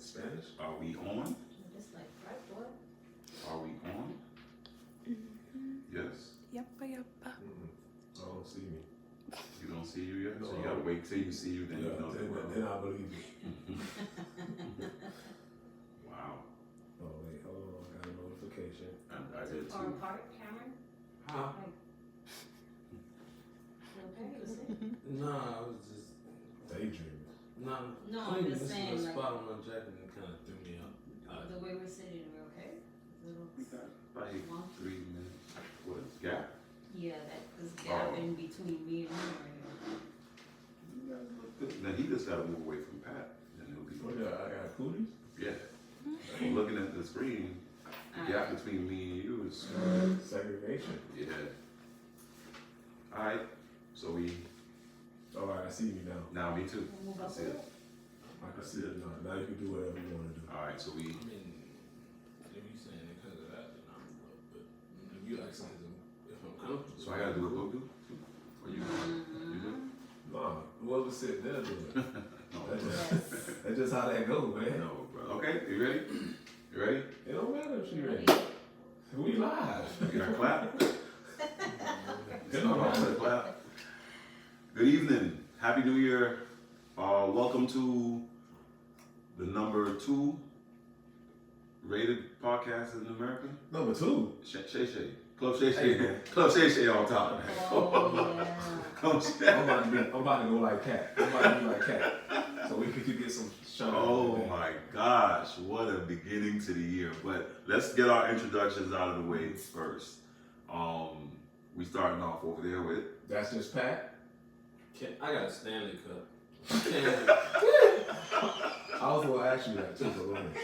Spanish? Are we on? Just like right, boy. Are we on? Yes. Yep. I don't see me. You don't see you yet? No. So you gotta wait till you see you, then you know that we're then on. I believe it. Wow. Oh wait, hold on, I got a notification. I did Far too. apart, Cameron? Huh? Okay, you see? Nah, I was just Daydreaming. nah. No, I'm cleaning just this saying, little like- spot on my jacket and kind of threw me off. The way we're sitting, we're okay? Little, Like 3 minutes. What is gap? yeah, this gap Oh. in between me and you right You guys look good. Now he just gotta move away from Pat, and he'll be. Oh yeah, I got cooties? Yeah. I'm looking at the screen. The gap between me and you is. Segregation. Yeah. Alright, so we. Alright, I see you now. Now me too. We'll move That's up it. with it. I can see it now. Now you can do whatever you want to do. Alright, so we. I mean, if you saying it because of that, then I'm up. But if you asking if I'm comfortable, So I gotta do what Luke do? Or you? You do? Nah, whoever's sitting there doing it. No. That's just how that goes, man. No, bro. Okay, you ready? You ready? It don't matter if she ready. We live. You gotta clap. Come All right, on. let's clap. Good evening. Happy New Year. Welcome to the number 2 rated podcast in America. Number 2. Shay Shay. Club Shay Hey, Shay. man. Club Shay Shay on top. Oh, yeah. Club Shay. I'm about to go like Cat. I'm about to be like Cat. So we could get some shine. Oh my gosh, what a beginning to the year. But let's get our introductions out of the way first. We starting off over there with That's just Pat. I got a Stanley Cup. Can- I was going to ask you that too, but go ahead.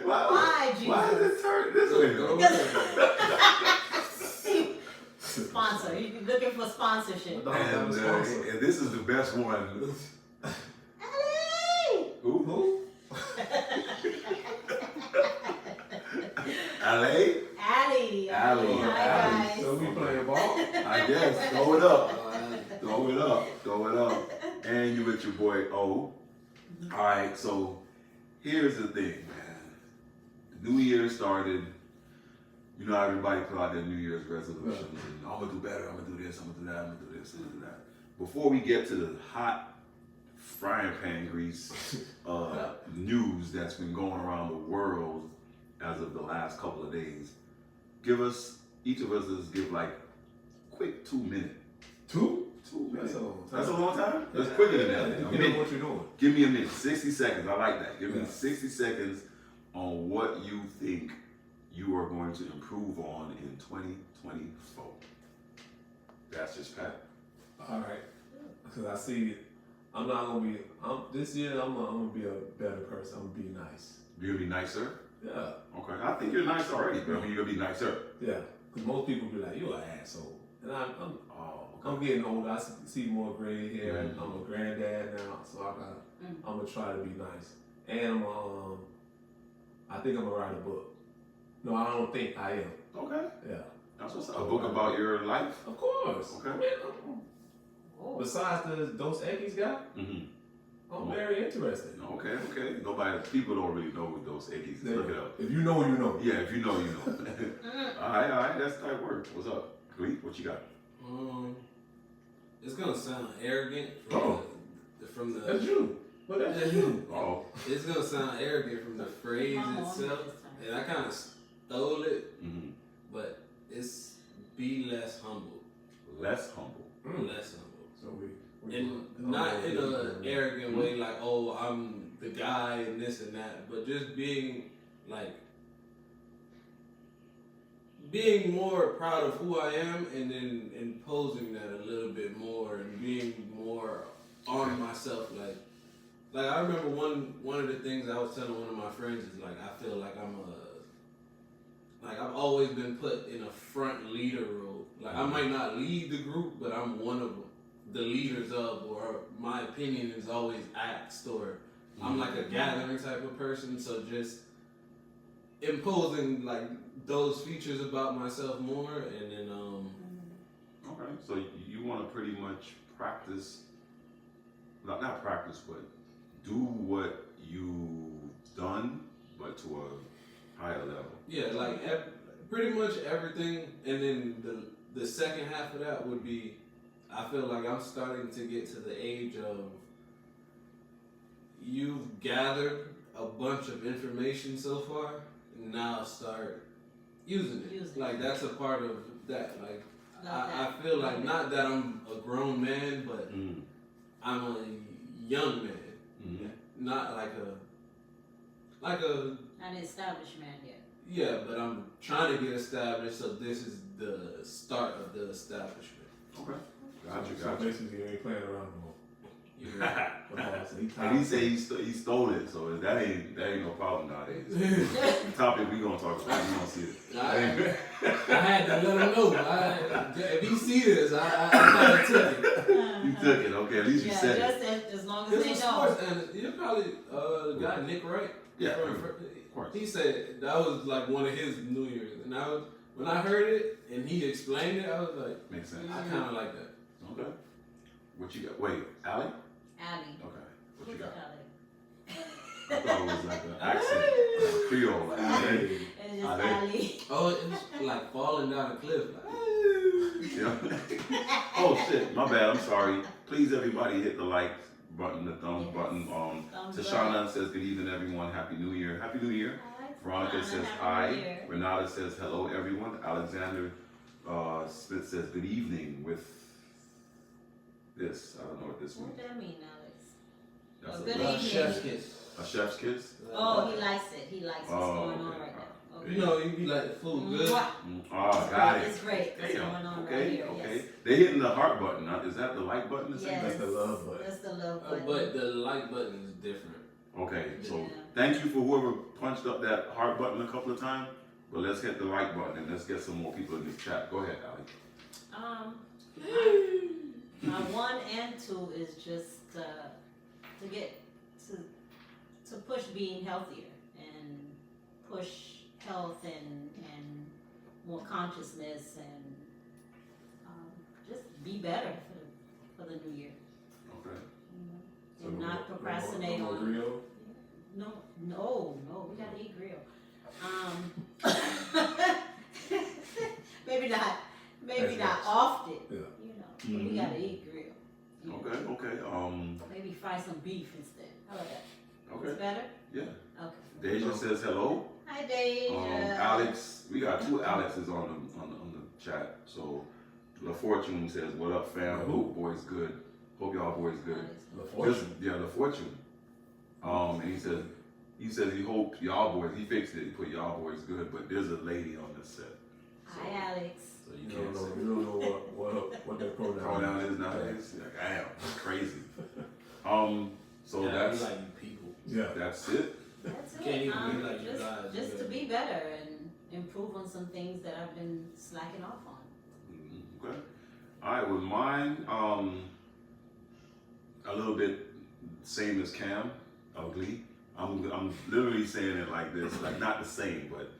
Why, Why Jesus? does it turn this way? Sponsor. You're looking for sponsorship. No, that was sponsor. And this is the best one. Ellie! Who? Who? LA? Allie. Allie. Hi, Allie. guys. So we playing ball? I guess. Throw it up. Throw it up. Throw it up. And you with your boy O. Alright, so here's the thing, man. The New Year started. You know, everybody put out their New Year's resolutions. And I'm gonna do better, I'm gonna do this, I'm gonna do that, I'm gonna do this, I'm gonna do that. Before we get to the hot frying pan grease news that's been going around the world as of the last couple of days, each of us is give like quick 2 minute. 2? 2 minutes. That's a long time. That's a long time? That's quicker than that. A Depending on minute. what you're doing. Give me a minute. 60 seconds. I like that. Give me Yeah. 60 seconds on what you think you are going to improve on in 2024. That's just Pat. All right. Because I see I'm not going to be, this year I'm going to be a better person. I'm going to be nice. You're going to be nicer? Yeah. Okay. I think you're nice already, but I mean, you're going to be nicer. Yeah. Because most people be like, you're an asshole. And I'm Oh, getting older. I see more gray hair. Mhm. I'm a granddad now, so I'm gonna try to be nice. And I think I'm gonna write a book. No, I don't think I am. Okay. Yeah, That's what's up. A book about your life? of course. Okay. I mean, Oh. besides the Dos Equis guy, Mm-hmm. I'm very interested. Okay. People don't really know what those Iggy's is. Look it up. If you know, you know. Yeah, if you know, you know. All right. That's type work. What's up? Glee, what you got? it's gonna sound arrogant from the That's you. But that's you. Oh. It's gonna sound arrogant from the phrase itself, and I kind of stole it, Mm-hmm. but it's be less humble, Less humble. less humble, So we and not in an arrogant way like, oh, I'm the guy and this and that, but just being more proud of who I am, and then imposing that a little bit more, and being more on myself. Like I remember one of the things I was telling one of my friends is like, I feel like I've always been put in a front leader role. Like I might not lead the group, but I'm one of the leaders of, or my opinion is always asked, or I'm like a gathering type of person. So just imposing like those features about myself more, and then Okay, so you want to pretty much practice, not practice, but do what you've done Yeah, like pretty much everything, and then the second half of that would be, I feel like I'm starting to get to the age of you've gathered a bunch of information so far, now start using it. Like that's a part of that. Like I feel like not that I'm a grown man, but I'm a young man, not like a An established man yet. yeah, but I'm trying to get established, so this is the start of the establishment. Okay. So basically, you ain't playing around no more. And he said he stole it, so that ain't no problem nowadays. The topic we gonna talk about, you don't see it. I had to let him know. If he see this, I kind of took it. You took it, okay? At least you said it. As long as This they was know. sports, and you probably got Nick Wright. Yeah, of course. He said that was like one of his New Year's, and when I heard it and he explained it, I was like, makes sense. I kind of like that. Okay. What you got? Wait, Allie? Allie. Okay. What you Who's got? Allie? I thought it was like an accent, Creole, like Allie. It's just Allie. Allie. Oh, it's like falling down a cliff. Yeah. Oh shit, my bad. I'm sorry. Please, everybody, hit the like button, the thumbs button. Thumbs Tashana says, "Good evening, everyone. Happy New Year. Happy New Year." Veronica says hi. Renata says hello, everyone. Alexander Smith says good evening with this. I don't know what this means. What that mean, Alex? That's Good a, evening. Chef's kiss. a chef's kiss. Oh, he likes it. He likes what's going on okay. right now. Okay. You know, you like the food good. Mwah. Oh, got it. It's great. What's Damn. going on Okay, right here? okay. Yes. They're hitting the heart button. Is that the like button? The same? Yes. That's the love button. That's the love button. But the like button is different. Okay, so Yeah. thank you for whoever punched up that heart button a couple of times. But let's hit the like button and let's get some more people in this chat. Go ahead, Ali. My 1 and 2 is just to get to push being healthier and push health and more consciousness and just be better for the new year. Okay. You know, and not procrastinate no more on. grill? No, we gotta eat grill. Maybe not That's not nice. often. Yeah. You know, but we gotta eat grill. You know. Okay. Maybe fry some beef instead. How about that? Okay. It's better? Yeah. Okay. Deja says hello. Hi, Deja. Alex, we got 2 Alexes on the chat. So La Fortune says, "What up, fam? Who? Hope boys good. Hope y'all boys good." La Fortune. Yeah, La Fortune. And he says he hopes y'all boys. He fixed it. He put y'all boys good, but there's a lady on this set. Hi, Alex. So you You can't don't say. know what that pronoun Pronoun is nowadays. Like, damn, that's crazy. So Yeah, that's we like you people. Yeah. that's it. That's it. Can't even be like you just, guys, just yeah. to be better and improve on some things that I've been slacking off on. Okay. All right. With mine, a little bit same as Cam, ugly. I'm literally saying it like this, like not the same, but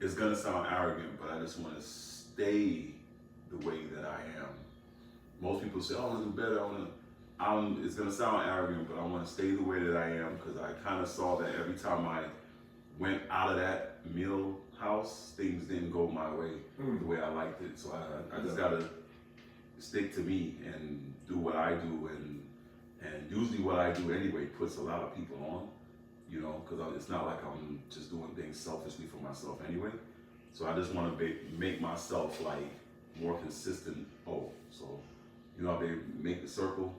it's gonna sound arrogant, but I just want to stay the way that I am. Most people say, "Oh, I want to do better." It's gonna sound arrogant, but I want to stay the way that I am because I kind of saw that every time I went out of that meal house, things didn't go my way the way I liked it. So I just gotta stick to me and do what I do, and usually what I do anyway puts a lot of people on, you know, because it's not like I'm just doing things selfishly for myself anyway. So I just want to make myself like more consistent. So you know how they make the circle?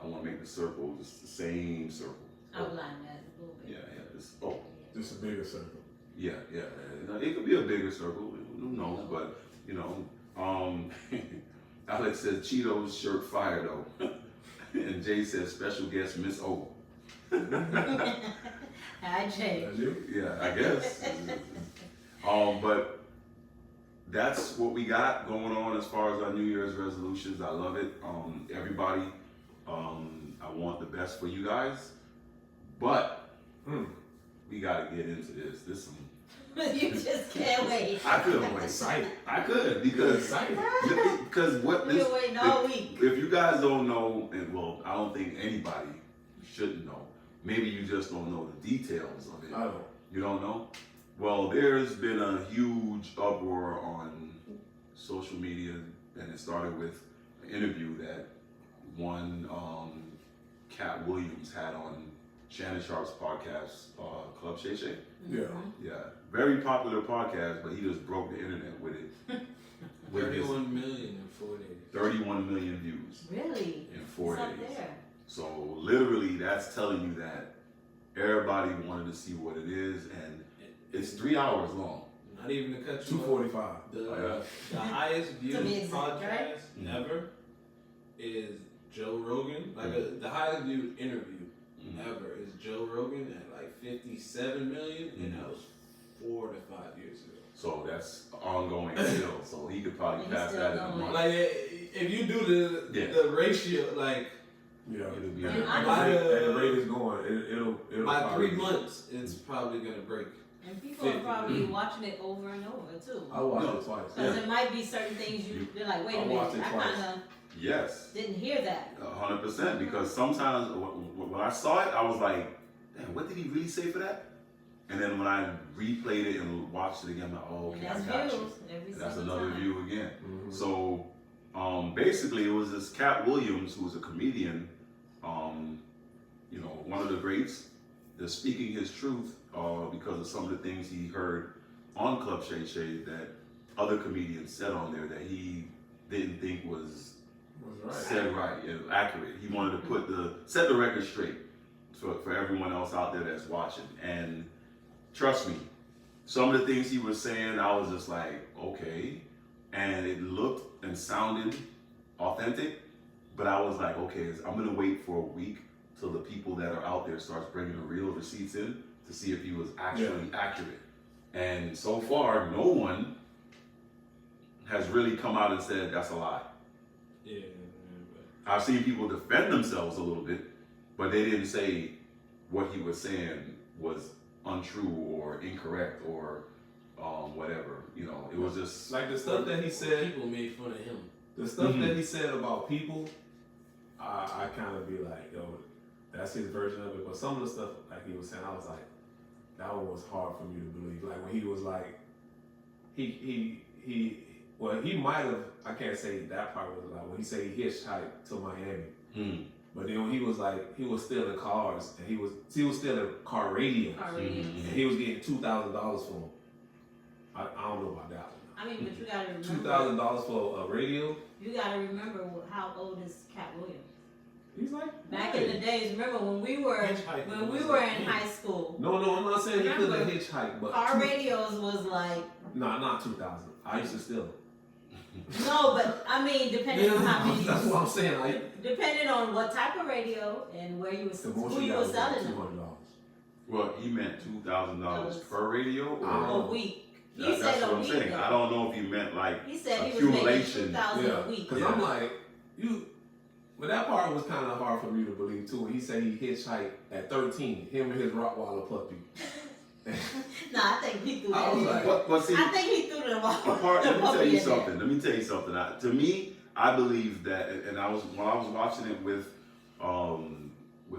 I want to make the circle just the same circle. Outline that a little bit. Yeah. Just a bigger circle. Yeah. It could be a bigger circle. Who knows? But you know, Alex says Cheetos shirt fire though, and Jay says special guest Miss O. Hi, Jay. That's you? Yeah, I guess. But that's what we got going on as far as our New Year's resolutions. I love it. Everybody, I want the best for you guys, but we got to get into this. This some. You just can't wait. I couldn't wait. I could because what this. You're waiting all week. If you guys don't know, and well, I don't think anybody shouldn't know. Maybe you just don't know the details of it. I don't. You don't know? Well, there's been a huge uproar on social media, and it started with an interview that one Cat Williams had on Shannon Sharp's podcast, Club Shay Shay. Yeah. Yeah, very popular podcast, but he just broke the internet with it. With his 31 million in 4 days. 31 million views Really? in 4 It's up days. there. So literally, that's telling you that everybody wanted to see what it is, and it's 3 hours long. Not even to cut you off. 245. The highest viewed To be exact, podcast right? ever is Joe Rogan. Like the highest viewed interview ever is Joe Rogan at like 57 million, and that was 4 to 5 years ago. So that's ongoing still. So he could probably And pass still that in a going. month. Like if you do the ratio, like Yeah. It'll be And under- I- And the rate is going. It'll by probably 3 months, it's probably gonna break. And people are probably watching it over and over too. I watched it twice. Because there might be certain things they're like, wait a I minute, watched it I twice. kind of Yes, didn't hear that. 100%. Because sometimes when I saw it, I was like, "Damn, what did he really say for that?" And then when I replayed it and watched it again, I'm like, "Oh, And okay, I that's got you." views every And that's single another time. view again. Mhm. So basically, it was this Cat Williams, who was a comedian, one of the greats, that's speaking his truth because of some of the things he heard on Club Shay Shay that other comedians said on there that he didn't think was Was right. said right, accurate. He wanted to set the record straight for everyone else out there that's watching. And trust me, some of the things he was saying, I was just like, okay. And it looked and sounded authentic, but I was like, okay, I'm gonna wait for a week till the people that are out there starts bringing the real receipts in to see if he was actually accurate. And so far, no one has really come out and said that's a lie. Yeah. I've seen people defend themselves a little bit, but they didn't say what he was saying was untrue or incorrect or whatever. It was just Like the stuff that he said, People made fun of him. the stuff that he said about people, I kind of be like, yo, that's his version of it. But some of the stuff, like he was saying, I was like, that one was hard for me to believe. Like when he was like, he might have, I can't say that part was like, when he said he hitchhiked to Miami. But then when he was like, he was stealing cars, and he was stealing car radios, Car radios. and he was getting $2,000 for them. I don't know about that one. I mean, but you gotta $2,000 remember. for a radio? You gotta remember how old is Cat Williams. He's like, Back in the days, remember when we were in high school, No, I'm not saying he couldn't Remember, hitchhike, but car radios was like, no, not 2,000. I used to steal. no, but I mean, depending on how many, That's what I'm saying. Like, depending on what type of radio and where you was, the most who you got was was like selling them $200. Well, he meant $2,000 per radio. a week. He That's said what a I'm week. saying. I don't know if he meant like He said he was making accumulation. 2,000 Yeah, a week. because I'm like, but that part was kind of hard for me to believe too. When he said he hitchhiked at 13, him and his Rottweiler puppy. Nah, I think he threw that I was in. like, But see, I think he threw the apart, let me tell puppy you in there. something. Let me tell you something. To me, I believe that, and when I was watching it with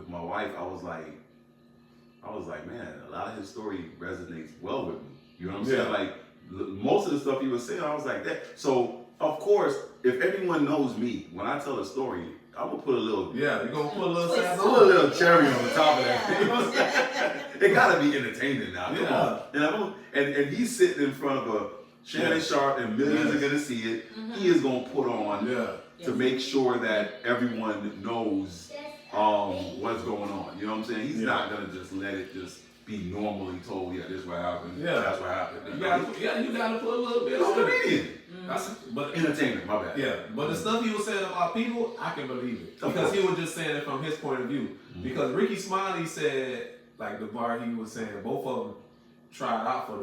my wife, I was like, man, a lot of his story resonates well with me. You know what I'm saying? Like most of the stuff he was saying, I was like that. So of course, if everyone knows me, when I tell a story, I'm gonna put a little, yeah, you're gonna put a little Twist. sass put a on. little cherry on the top of that. You know what I'm saying? It gotta be entertaining now. Come on. And he's sitting in front of a Shannon Sharp, and millions are gonna see it. He is gonna put on to make sure that everyone knows what's going on. You know what I'm saying? He's not gonna just let it just be normally told. Yeah, this is what happened. Yeah. That's what happened. You gotta put a little bit He's a on it. comedian. But Entertainer. My bad. yeah, but the stuff he was saying about people, I can believe it because he was just saying it from his point of view. Because Ricky Smiley said, like the bar he was saying, both of them tried out for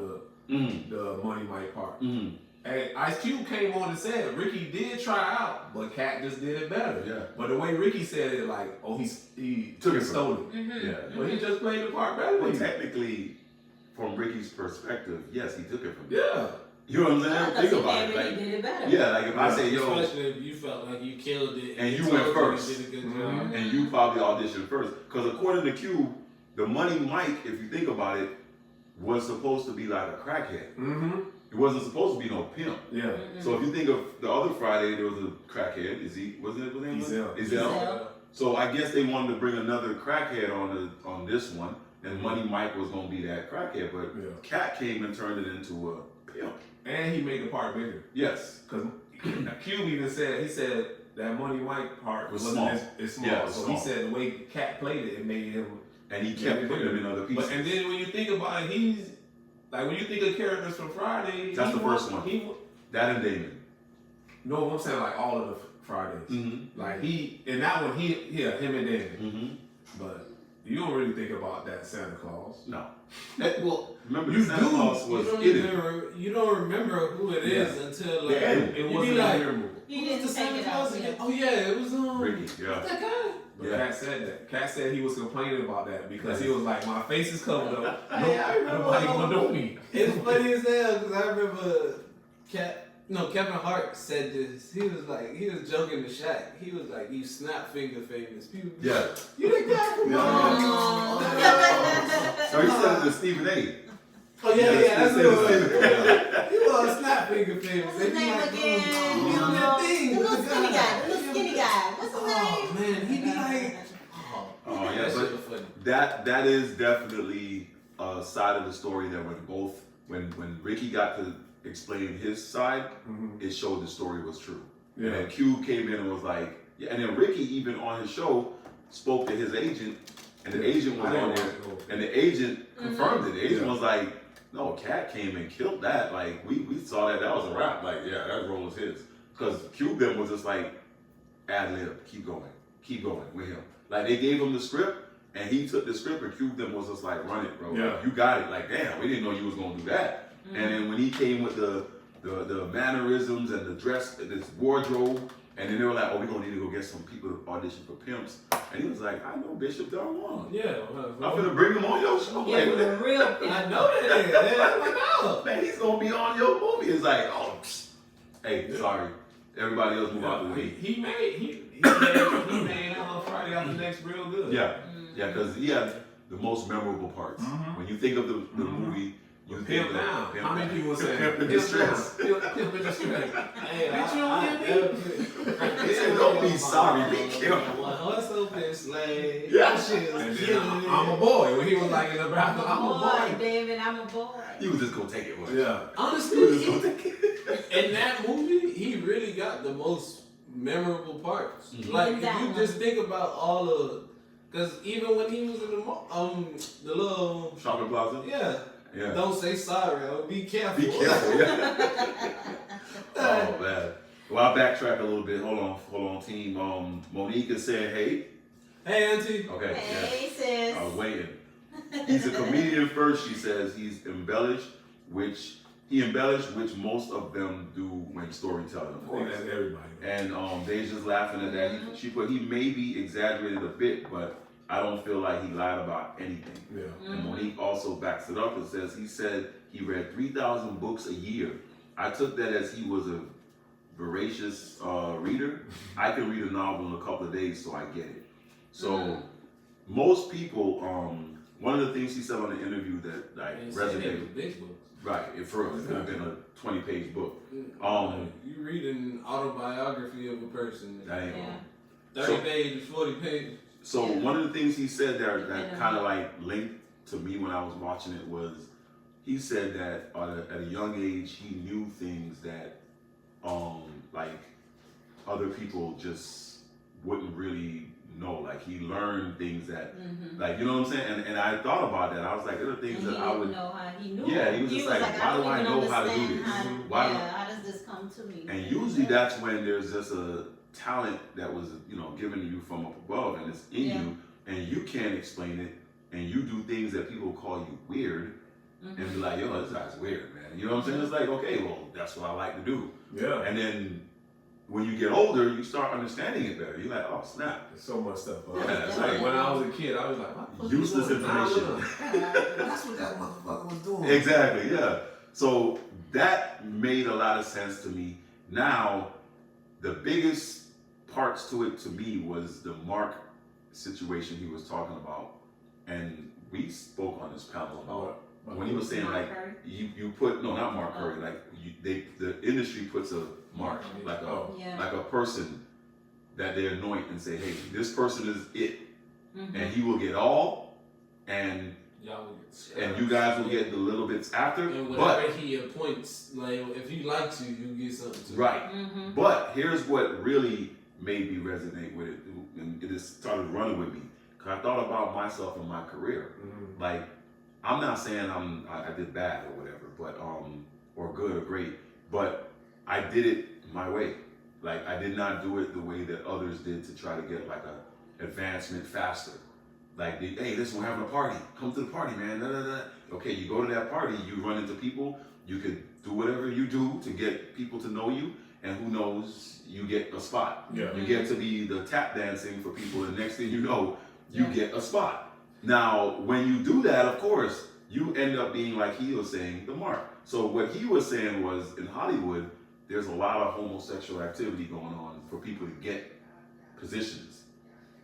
the Money Mike part. And Ice Cube came on and said Ricky did try out, but Cat just did it better. Yeah. But the way Ricky said it, like, he Took it stole it. Yeah. But he just played the part better. Well, than him. technically, from Ricky's perspective, yes, he took it from you. Yeah. You know what I'm saying? Think about it. Really Like, did it better. yeah, like if I say, yo, Especially if you felt like you killed it And you told went you first. did a good job. and you probably auditioned first. Because according to Q, the Money Mike, if you think about it, was supposed to be like a crackhead. Mm-hmm. It wasn't supposed to be no pimp. Yeah. So if you think of the other Friday, there was a crackhead. Was it Ezel. Ezel. So I guess they wanted to bring another crackhead on this one, and Money Mike was gonna be that crackhead, but Cat came and turned it into a pimp. And he made the part bigger. Yes. Because Cube even said, he said that Money Mike part Was wasn't small. as small. Yeah, it was so small. he said the way Cat played it, it made him. And he kept putting them in other pieces. But, and then when you think about it, he's like, when you think of characters from Friday, That's the first one. That and Damon. No, I'm saying like all of the Fridays. Mm-hmm. Like in that one, him and Damon. Mm-hmm. But you don't really think about that Santa Claus. No. Well, Remember, you the Santa do. Claus was you don't remember who it is until like It wasn't like, memorable. He didn't take it out. Oh yeah, it was Ricky. Yeah. that guy. But Yeah. Cat said that. Cat said he was complaining about that because he was like, my face is covered up. Hey, I remember Nobody gonna know me. It's funny as hell because I remember Kevin Hart said this. He was joking to Shaq. He was like, "You snap finger famous." People be Yeah. like, "You the guy from So he said it to Stephen A. Oh yeah, that's He what said it it to was. Stephen A. He was snap finger famous. What's his They be name like, again? "Oh, doing that thing The with little the skinny guy." guy. The little skinny guy. What's his Oh name? man, he be like, Oh yeah, that shit but was funny. that is definitely a side of the story that when Ricky got to explain his side, it showed the story was true. Yeah. And then Cube came in and was like, yeah, and then Ricky even on his show spoke to his agent, and the agent was on there, and the agent confirmed it. The agent was like, no, Cat came and killed that. Like we saw that was a wrap. Like yeah, that role was his. Because Cube then was just like, ad lib, keep going with him. Like they gave him the script, and he took the script, and Cube then was just like, run it, bro. Yeah. Like, you got it. Like damn, we didn't know you was gonna do that. And then when he came with the mannerisms and the dress, this wardrobe, and then they were like, oh, we're gonna need to go get some people to audition for pimps. And he was like, I know Bishop Don Juan. Yeah, I'm gonna bring him on your show. Yeah, Like, the real. I know that. Yeah, I'm like, oh. man, he's gonna be on your movie. It's like, oh, hey, sorry. Everybody else move out the way. He made Friday After Next real good. Yeah, yeah, because he had the most memorable parts. When you think of the movie, you think Pimp of down. How many people say Pimp in Distress. Pimp in Distress. Hey, Bitch, you don't hear me? He said, don't be sorry, be careful. Hustle and slay. Yeah. That shit was And then killing I'm a boy. When he was like in the bathroom, I'm a boy, boy. David, I'm a boy. He was just gonna take it. Boy. Yeah. Honestly, in that movie, he really got the most memorable parts. Like, if you just think about all of, because even when he was in the little Shopping Plaza? yeah. Yeah. Don't say sorry, or be careful. Be careful, yeah. Oh, man. Well, I'll backtrack a little bit. Hold on, team. Monique is saying, hey. Hey, Auntie. Okay, Hey, yeah. sis. I was waiting. He's a comedian first, she says. He's embellished, which most of them do when storytelling, of I think course. that's everybody. And they just laughing at that. She put, he maybe exaggerated a bit, but I don't feel like he lied about anything. Yeah. And Monique also backs it up and says he said he read 3,000 books a year. I took that as he was a voracious reader. I can read a novel in a couple of days, so I get it. So most people, one of the things he said on the interview that like resonated. Big books. Right, it could have been a 20-page book. You read an autobiography of a person. That ain't wrong. 30 pages, 40 pages. So one of the things he said there that kind of like linked to me when I was watching it was he said that at a young age he knew things that like other people just wouldn't really know. Like he learned things that like, you know what I'm saying? And I thought about that. I was like, there are things that I would know how he knew. Yeah, he was just like, why do I know how to do this? How does this come to me? And usually that's when there's just a talent that was, given to you from up above and it's in you and you can't explain it and you do things that people call you weird and be like, yo, this guy's weird, man. You know what I'm saying? It's like, okay, well, that's what I like to do. Yeah. And then when you get older, you start understanding it better. You're like, oh, snap. There's so much stuff. Yeah, it's like when I was a kid, I was like, what the Useless fuck is going on? information. That's what that motherfucker was doing. Exactly, yeah. So that made a lot of sense to me. Now, the biggest parts to it to me was the Mark situation he was talking about. And we spoke on this panel about when he was saying Mark like Curry? you put no, not Mark Curry, like the industry puts a mark, like a person that they anoint and say, hey, this person is it, and he will get all, and y'all will get and you guys will get the little bits after. And whatever he appoints, like if he likes you get something too. Right. But here's what really made me resonate with it, and it just started running with me. Cause I thought about myself and my career. Like, I'm not saying I did bad or whatever, but or good or great, but I did it my way. Like, I did not do it the way that others did to try to get like a advancement faster. Like, hey, listen, we're having a party. Come to the party, man. Da, da, da. Okay, you go to that party, you run into people, you could do whatever you do to get people to know you, and who knows, you get a spot. Yeah. You get to be the tap dancing for people, and next thing you know, you get a spot. Now, when you do that, of course, you end up being, like he was saying, the mark. So what he was saying was, in Hollywood, there's a lot of homosexual activity going on for people to get positions.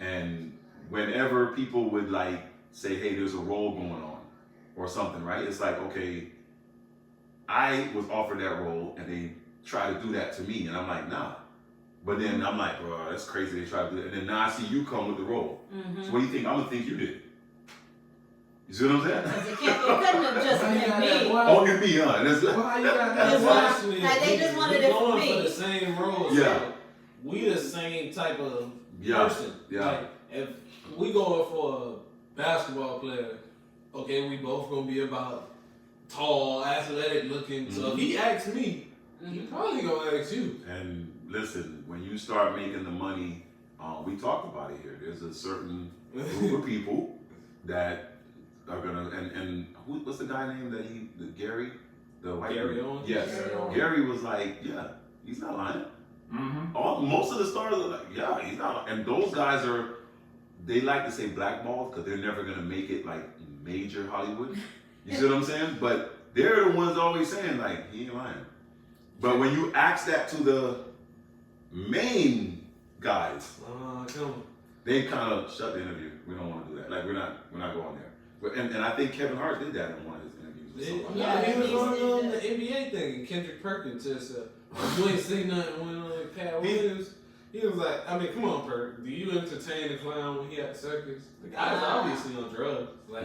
And whenever people would like say, hey, there's a role going on or something, right? It's like, okay, I was offered that role and they try to do that to me. And I'm like, nah. But then I'm like, bro, that's crazy. They try to do that. And then now I see you come with the role. So what do you think? I'm going to think you did. You see what I'm saying? It couldn't have just been me. Only me, huh? That's, Why you got that That's question? why- like, they just wanted it for me. For the same role. Yeah. So we the same type of Yeah. person. Yeah. Like, if we going for a basketball player, okay, we both gonna be about tall, athletic looking. So if he asks me, he probably gonna ask you. And listen, when you start making the money, we talked about it here. There's a certain group of people that are gonna and what's the guy named Gary, the white Gary dude? Owens? Yes, Gary Owens. Gary was like, yeah, he's not lying. Most of the stars are like, yeah, he's not lying. And those guys they like to say blackballed because they're never gonna make it like major Hollywood. You see what I'm saying? But they're the ones always saying like, he ain't lying. But when you ask that to the main guys, Come on. they kind of shut the interview. We don't want to do that. Like we're not going there. But and I think Kevin Hart did that in one of his interviews with somebody. Yeah, he was he on did the that. NBA thing, and Kendrick Perkins just you ain't say nothing when Pat Williams. He was like, I mean, come on, Perk. Do you entertain the clown when he at the circus? The guy's obviously on drugs. Like,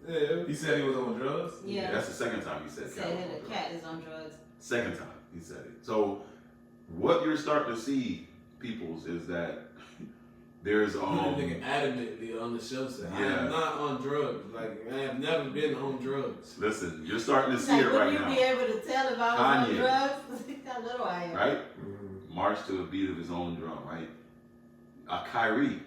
yeah. He said he was on drugs? Yeah. That's the second time he said Said that the cat is on drugs. Second time he said it. So what you're starting to see, peoples, is that there's That nigga adamantly on the show said, I Yeah. am not on drugs. Like, I have never been on drugs. listen, you're starting to see Like, it right would you now. be able to tell if I was on Kanye. drugs? How little I am. Right? March to a beat of his own drum, right? Kyrie,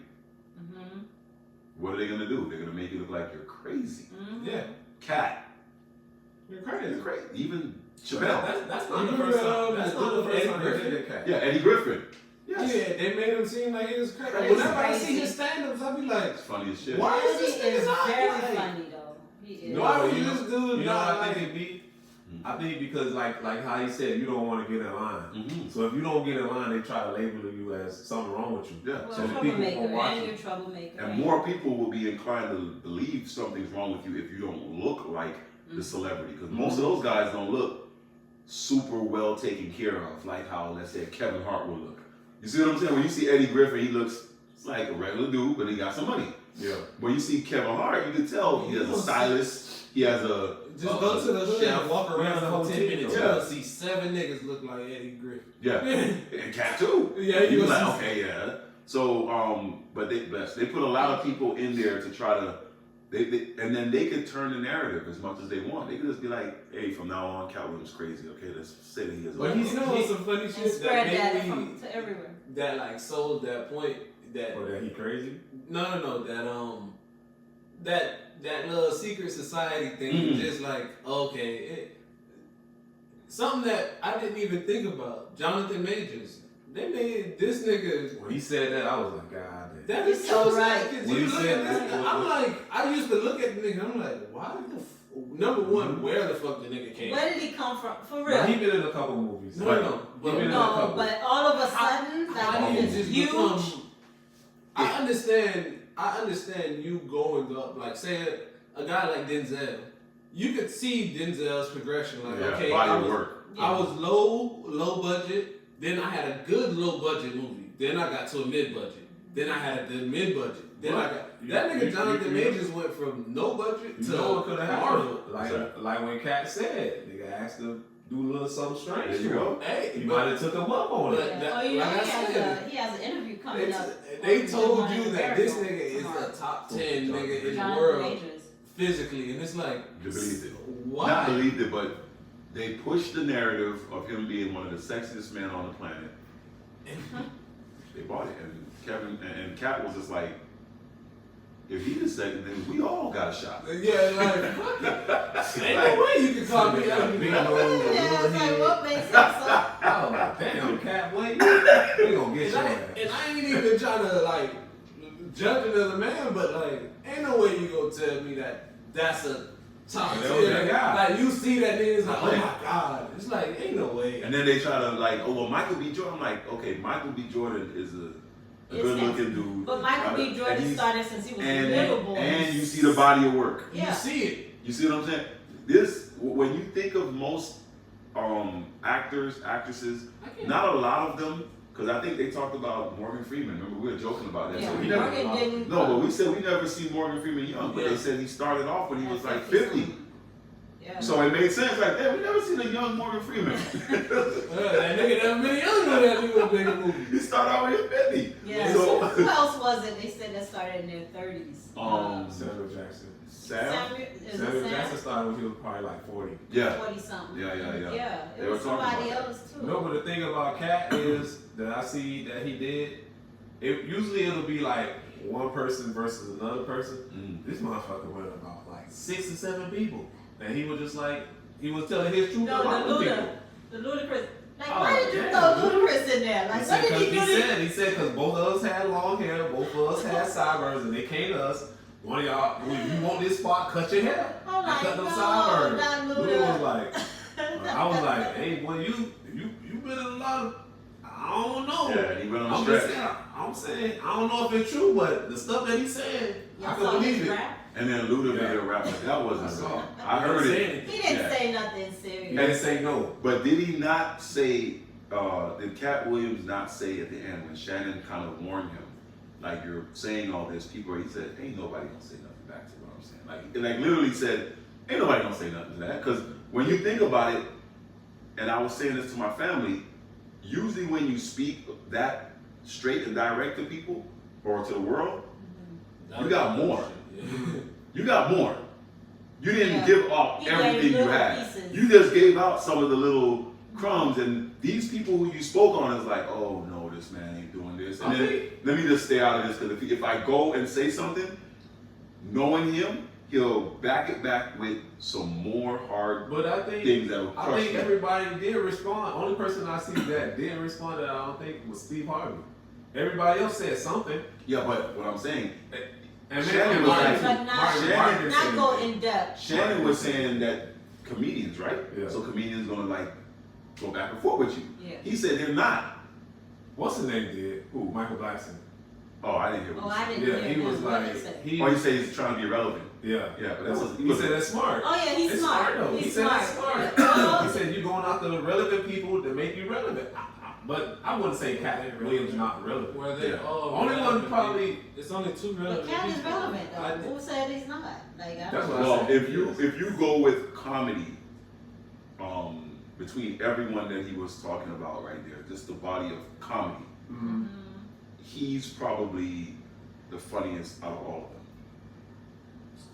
what are they gonna do? They're gonna make you look like you're crazy. Yeah. Cat, You're crazy. you're crazy. Even Chappelle. That's not the first time. That's not the first Eddie time they Griffin. did that cat. Yeah, Eddie Griffin. Yes. Yeah, they made him seem like he was crazy. Crazy. Whenever I see his stand-ups, I be like, It's funny as shit. Why is He this is nigga not very like- funny though. He is. Why but would this dude you know not what I like? think it be? I think because like how he said, you don't want to get in line. Mm-hmm. So if you don't get in line, they try to label you as something wrong with you. Yeah. Well, So the people troublemaker, won't watch and you. you're a troublemaker. And more people will be inclined to believe something's wrong with you if you don't look like the celebrity. Because most of those guys don't look super well taken care of, like how, let's say, Kevin Hart will look. You see what I'm saying? When you see Eddie Griffin, he looks like a regular dude, but he got some money. Yeah. When you see Kevin Hart, you can tell he has a stylist, he has a Just go to the hood chef. and walk around Yeah, for 10 minutes. yeah. You're gonna see 7 niggas look like Eddie Griffin. Yeah. And Cat too. Yeah, You you be like, gonna okay, yeah. So, but they put a lot of people in there to try to, and then they could turn the narrative as much as they want. They could just be like, hey, from now on, Cat Williams crazy. Okay, let's say that he is. But You know what's some funny and shit spread that that made me, to everywhere. that like sold that point that Or that he crazy? no that little secret society thing was just like okay something that I didn't even think about. Jonathan Majors, they made this nigga. When he said that, I was like, God damn. That You're is so so right. right. Cause When you he look said at this that, nigga, I'm like, I used to look at the nigga, I'm like, why the number one, where the fuck the nigga came Where from? did he come from? For But real. he been in a couple movies. No, But- no, He but been in a No, couple. but all of a sudden, How like do you it's just huge. become? I understand you going up. Like say a guy like Denzel, you could see Denzel's progression. Like, Yeah, okay, body I of was, work. I was low budget. Then I had a good low budget movie. Then I got to a mid budget. Then I had a good mid budget. Then I got that nigga Jonathan Majors went from no budget to Marvel. Like when Kat said, nigga asked to do a little something strange. There you go. Hey, you might have took him up on it. He has an interview coming up. They told you that this nigga is a top 10 nigga in the world physically, and it's like, You believed it. why? Not believed it, but they pushed the narrative of him being one of the sexiest men on the planet. They bought it, and Kevin and Kat was just like, if he the second, then we all got a shot. Yeah, like, fuck it. Ain't no way you can call me out. Big nose, a little head. What makes it so? Oh, damn, Cat Boy, we gonna get your ass. And I ain't even trying to, like, judge another man, but, like, ain't no way you gonna tell me that that's a top That was that 10. guy. Like, you see that nigga, it's like, oh my God. It's like, ain't no way. And then they try to like, oh well, Michael B. Jordan. I'm like, okay, Michael B. Jordan is a good looking dude. But Michael B. Jordan started since he was a little boy. And you see the body of work. Yeah. You see it. You see what I'm saying? This, when you think of most actors, actresses, not a lot of them, because I think they talked about Morgan Freeman. Remember, we were joking about that. Yeah, So we Morgan never, didn't. no, but we said we never see Morgan Freeman young, but they said he started off when he was like 50. Yeah. So it made sense. Like, damn, we never seen a young Morgan Freeman. That nigga never been young when that nigga was making movies. He started out when he was 50. Yeah. So, Who else was it? They said that started in their 30s. Samuel Jackson. Samuel Jackson started when he was probably like 40. yeah. 40 something. Yeah. Yeah, They it were was talking somebody about else too. No, but the thing about Cat is that I see that he did. Usually it'll be like one person versus another person. This motherfucker went about like 6 or 7 people, and he was just like he was telling his truth about the people. The Ludacris. Like, Oh, why did you damn, throw Ludacris in there? Like, what did he do? He said because both of us had long hair, both of us had sideburns, and they came to us. One of y'all, if you want this spot, cut your hair. I'm And like, cut them no, sideburns. not Luda Luda. was like, I was like, hey, boy, you been in a lot of, I don't know. Yeah, and he went on I'm the just stretch. saying, I'm saying, I don't know if it's true, but the stuff that he said, I Y'all can saw believe his it. rap? And then Luda made a rap, but that wasn't I saw real. it. I heard it. He didn't Yeah. say nothing serious. He didn't say no. But did he not say, did Cat Williams not say at the end when Shannon kind of warned him, like, you're saying all this, people, he said, ain't nobody gonna say nothing back to what I'm saying. Like literally said, ain't nobody gonna say nothing to that. Because when you think about it, and I was saying this to my family, usually when you speak that straight and direct to people or to the world, you got more. You got more. You didn't give up He everything gave you little had. pieces. You just gave out some of the little crumbs, and these people who you spoke on is like, oh no, this man ain't doing this. And then let me just stay out of this, because if I go and say something, knowing him, he'll back it back with some more hard But I think things that will crush I think you. everybody did respond. Only person I see that didn't respond that I don't think was Steve Harvey. Everybody else said something. Yeah, but what I'm saying, And Shannon was like- But Shannon not go in depth. Shannon was saying that comedians, right? Yeah. So comedians gonna like go back and forth with you. Yeah. He said they're not. What's his name did? Who? Michael Blackson. Oh, I didn't hear Oh, what I he said. didn't Yeah, hear he him. was What like did he say? he. Oh, you say he's trying to be relevant. Yeah, Yeah, but that was he said that's smart. Oh yeah, he's It's smart. though. He He's said smart. that's smart. Yeah. He said you're going after the relevant people to make you relevant. But I wouldn't say Cat Williams not relevant. Where they Yeah. all Only one relevant probably. people. It's only 2 But relevant Cat is people. relevant I though. think- Who said he's not? Like, I That's don't what know. I Well, said. if you go with comedy, between everyone that he was talking about right there, just the body of comedy, Mm-hmm. he's probably the funniest out of all of them.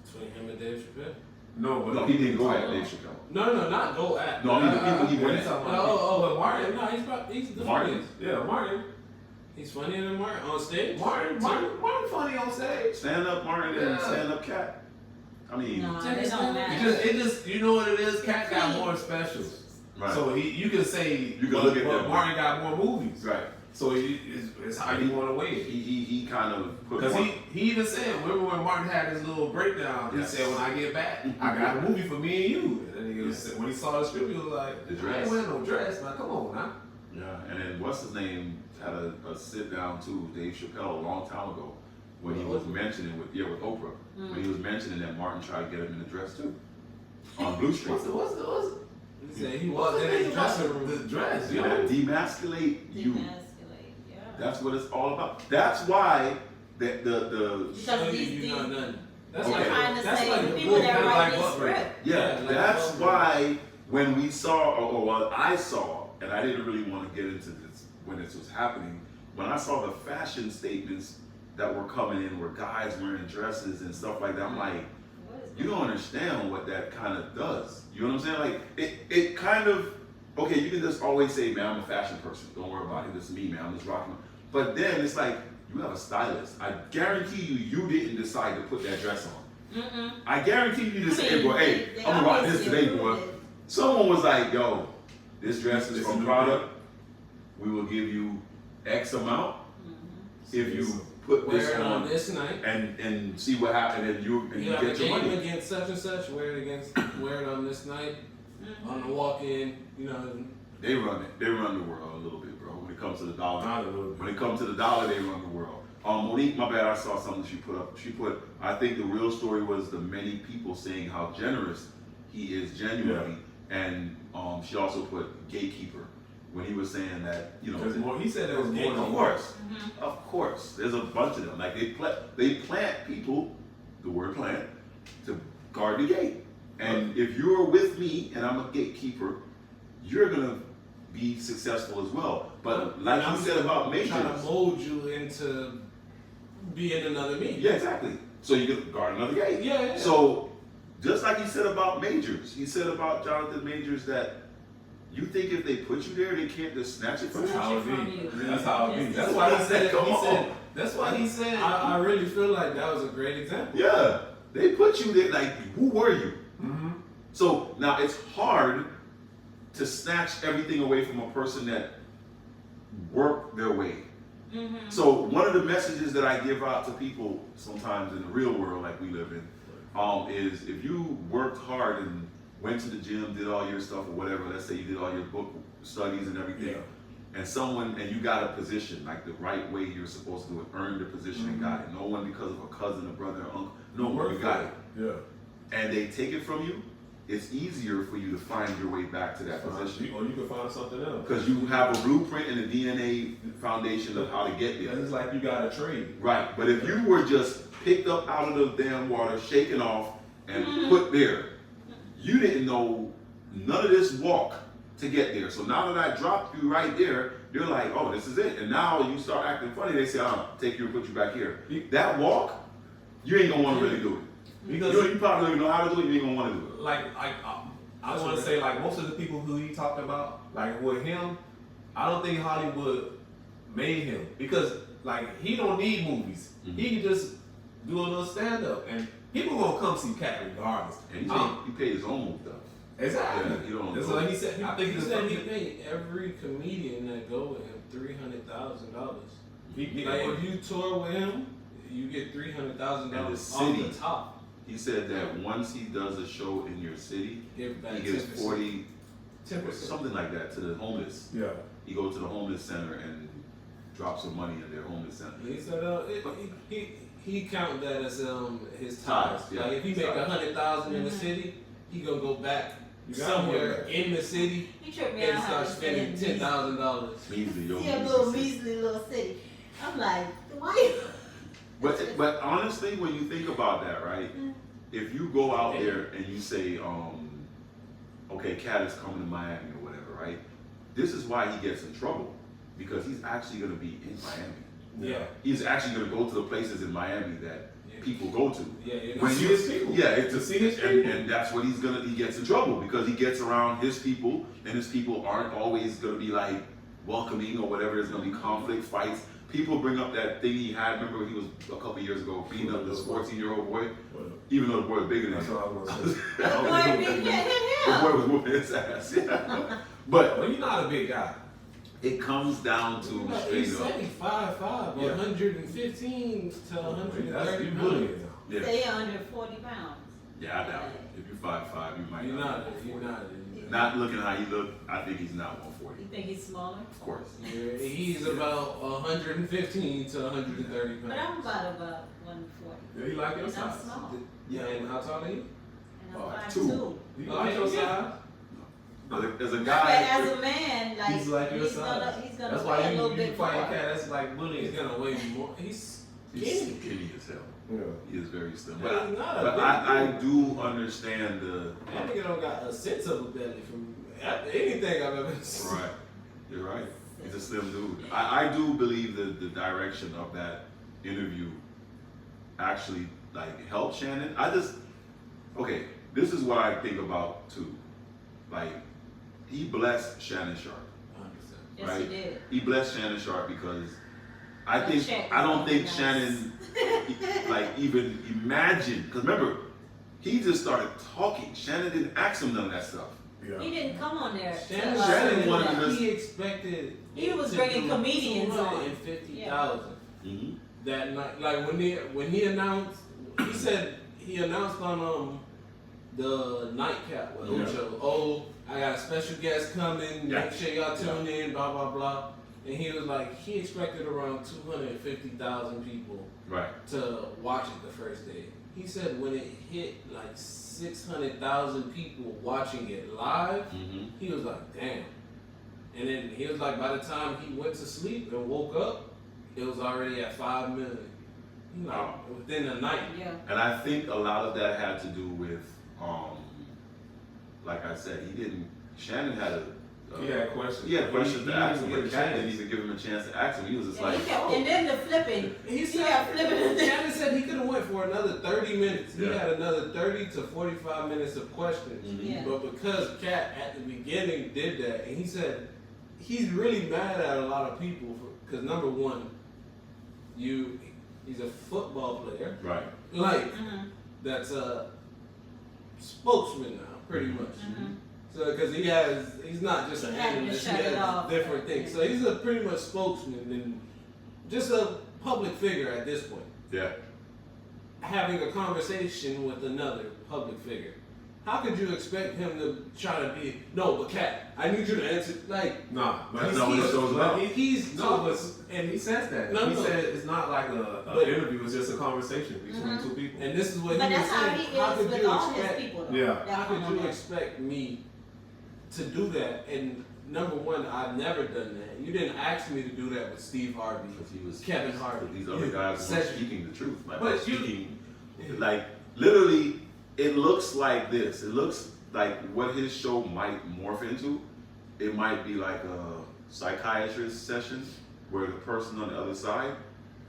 Between him and Dave Chappelle. No, but No, he didn't go at Dave Chappelle. No, not go at. No, I mean the people he What went you at. talking about? But Martin. No, he's the Martin. funniest. Yeah, Martin. He's funnier than Martin on stage. Martin funny on stage. Stand up Martin and Yeah. stand up Cat. I mean, No, they don't matter. It just you know what it is. Cat got more specials. right. So you can say You can look at but them. Martin got more movies. right. So it's how you want to weigh it. He kind of put Because one- he even said, remember when Martin had his little breakdown, he Yes. said, when I get back, I got a movie for me and you. And then he was, when he saw the script, he was like, The I dress. ain't wearing no dress. Like, come on now. Yeah, and then what's his name had a sit down too, Dave Chappelle, a long time ago, when he was mentioning with Oprah, when he was mentioning that Martin tried to get him in the dress too. on Blue Street. What's the He said he walked in his dressing room. The dress, you Yeah, know? demasculate you. Demasculate, yeah. That's what it's all about. That's why the Because Show you these you not nothing. That's Okay. they're trying to that's say like the the people that bullpen, write like this Buckner. script. yeah, Yeah, like that's Buckner. why when we saw, or well, I saw, and I didn't really want to get into this when this was happening. When I saw the fashion statements that were coming in, where guys wearing dresses and stuff like that, I'm like, What is you don't understand what that kind of does. You know what I'm saying? Like it kind of, okay, you can just always say, man, I'm a fashion person. Don't worry about it. This is me, man. I'm just rocking. But then it's like, you have a stylist. I guarantee you didn't decide to put that dress on. Mm-mm. I guarantee you just I said, mean, boy, hey, they I'm gonna rock this obviously today, boy. approved it. Someone was like, yo, this dress is This from is Prada. We will give you X amount Mhm. if you put Wear this it on on this night. and see what happens, and you You have a get your game money. against such and such. Wear it on this night. Mhm. On the walk-in, you know. They run it. They run the world a little bit, bro. When it comes to the dollar. Not a little bit. When it comes to the dollar, they run the world. Monique, my bad, I saw something she put up. She put, I think the real story was the many people saying how generous he is genuinely. And she also put gatekeeper when he was saying that, you know. There's more. He said there was more. Of course. Mhm. Of course. There's a bunch of them. Like they plant people, the word plant, to guard the gate. And if you're with me and I'm a gatekeeper, you're gonna be successful as well. But like you said about trying to majors. mold you into being another me. Yeah, exactly. So you can guard another gate. Yeah. So just like he said about majors, he said about Jonathan Majors that you think if they put you there, they can't just snatch it from That's you. how it From be. you. That's how it be. Yes. That's why he said. Come He on. said. That's why he said. I really feel like that was a great example. Yeah, they put you there. Like, who were you? Mm-hmm. So now it's hard to snatch everything away from a person that worked their way. Mhm. So one of the messages that I give out to people sometimes in the real world like we live in, is if you worked hard and went to the gym, did all your stuff or whatever, let's say you did all your book studies and everything, and you got a position like the right way you're supposed to do it, earned the position and got it. No one because of a cousin, a brother, or uncle. No one, you got it. Yeah. And they take it from you, it's easier for you to find your way back to that position. Or you can find something else. Because you have a blueprint and a DNA foundation of how to get Yeah, there. it's like you got a trade. Right, but if you were just picked up out of the damn water, shaken off, and put there, you didn't know none of this walk to get there. So now that I dropped you right there, you're like, oh, this is it. And now you start acting funny. They say, I'll take you and put you back here. That walk, you ain't gonna want to really do it. Because You probably don't even know how to do it. You ain't gonna want to do it. I want to say like most of the people who he talked about, like with him, I don't think Hollywood made him because like he don't need movies. Mhm. He can just do a little stand up and people gonna come see Cat regardless. And he paid his own move though. Exactly. Yeah, you don't That's know. what he said. I think he it's said he paid every comedian that go with him $300,000. he Like if you tour with him, you get $300,000 And the off city- the top. He said that once he does a show in your city, Give back he gives 10%. 40, 10%. something like that to the homeless. Yeah. He goes to the homeless center and drops some money in their homeless center. He said he count that as his Ties, ties. yeah. Like if he make Ties. 100,000 in the city, he gonna go back You gotta somewhere go back. in the city He tripped me and out how start he spending said $10,000. Measly, yo. See a measly little city. measly little city. I'm like, why? But honestly, when you think about that, right? If you go out there and you say, okay, Cat is coming to Miami or whatever, right? This is why he gets in trouble because he's actually going to be in Miami. Yeah. He's actually going to go to the places in Miami that people go to. Yeah, yeah. When see you- his people. Yeah, it's To see his and, people. and that's what he gets in trouble because he gets around his people and his people aren't always gonna be like welcoming or whatever. There's gonna be conflict, fights. People bring up that thing he had. Remember he was a couple years ago beating up this 14-year-old boy, even though the boy was bigger than That's him. what I was gonna say. Boy, big hit The boy him. was whooping his ass. Yeah. But Well, you're not a big guy. it comes down to He's straight up. 5'5", Yeah. 115 to 130 That's you pounds. bullying now. Yeah, Stay under 40 pounds. yeah, I doubt it. If you're 5'5", you might You're not. not. be You're 140. not. Not looking how he look, I think he's not 140. You think he's smaller? Of course. Yeah, he's about 115 to 130 But pounds. I'm about 140. Yeah, he like your And I'm size. small. Yeah, and how tall are you? And I'm Oh, 2. You like your size? As a But guy, as a man, like He's like your he's size. gonna That's weigh why a little you bit fight more. cat. That's like bullying. He's gonna weigh more. He's he's skinny. skinny as hell. Yeah. He is very slim. But But, he's not a but big I dude. do understand the. That nigga don't got a sense of a belly from anything I've ever seen. Right. You're right. He's a slim dude. I do believe that the direction of that interview actually like helped Shannon. Okay, this is what I think about too. Like, he blessed Shannon Sharp. 100%. Yes, Right. he did. He blessed Shannon Sharp because I That think check I don't was think nice. Shannon like even imagined, because remember, he just started talking. Shannon didn't ask him none of that stuff. Yeah. He didn't come on there. Shannon, to, Shannon do wanted that. to just- he expected. He was to bringing do comedians on. 250,000 Mm-hmm. that night. Like when he announced, he said he announced on the nightcap with Yeah. Ocho. Oh, I got a special guest coming. Yeah. Make sure y'all tune in. Blah blah blah. And he was like, he expected around 250,000 people Right. to watch it the first day. He said when it hit like 600,000 people watching it live, Mm-hmm. he was like, damn. And then he was like, by the time he went to sleep and woke up, it was already at 5 million. You know, Wow. within a night. Yeah. And I think a lot of that had to do with, like I said, Shannon had a. He had questions. He had questions to ask him, didn't but get a Cat didn't chance. even give him a chance to ask him. He was just Yeah, like, he kept, and then the flipping. He He said, kept flipping. Shannon said he could have went for another 30 minutes. He Yeah. had another 30 to 45 minutes of questions. Mhm. Yeah. But because Cat at the beginning did that, and he said he's really mad at a lot of people because number one, he's a football player, right. like Mhm. that's a spokesman now, pretty Mhm. much. Mhm. So because he's not just an He had to analyst, he shut it has off. different things. So he's a pretty much spokesman and just a public figure at this point. Yeah. Having a conversation with another public figure. How could you expect him to try to be, no, but Cat, I need you to answer, like, Nah, but That's not what it shows about. he's No, talking, but and he says that. No, he no. said it's not like a But- interview. It's just a conversation between Mhm. two people. and this is what But he was that's how saying. he How is could with you all his expect, people, though. Yeah. that how come could on you there. expect me to do that? And number one, I've never done that. You didn't ask me to do that with Steve Harvey. Because he was Kevin Hart. These other guys Said- weren't speaking the truth. Like, But you- speaking, like literally, it looks like this. It looks like what his show might morph into. It might be like a psychiatrist session where the person on the other side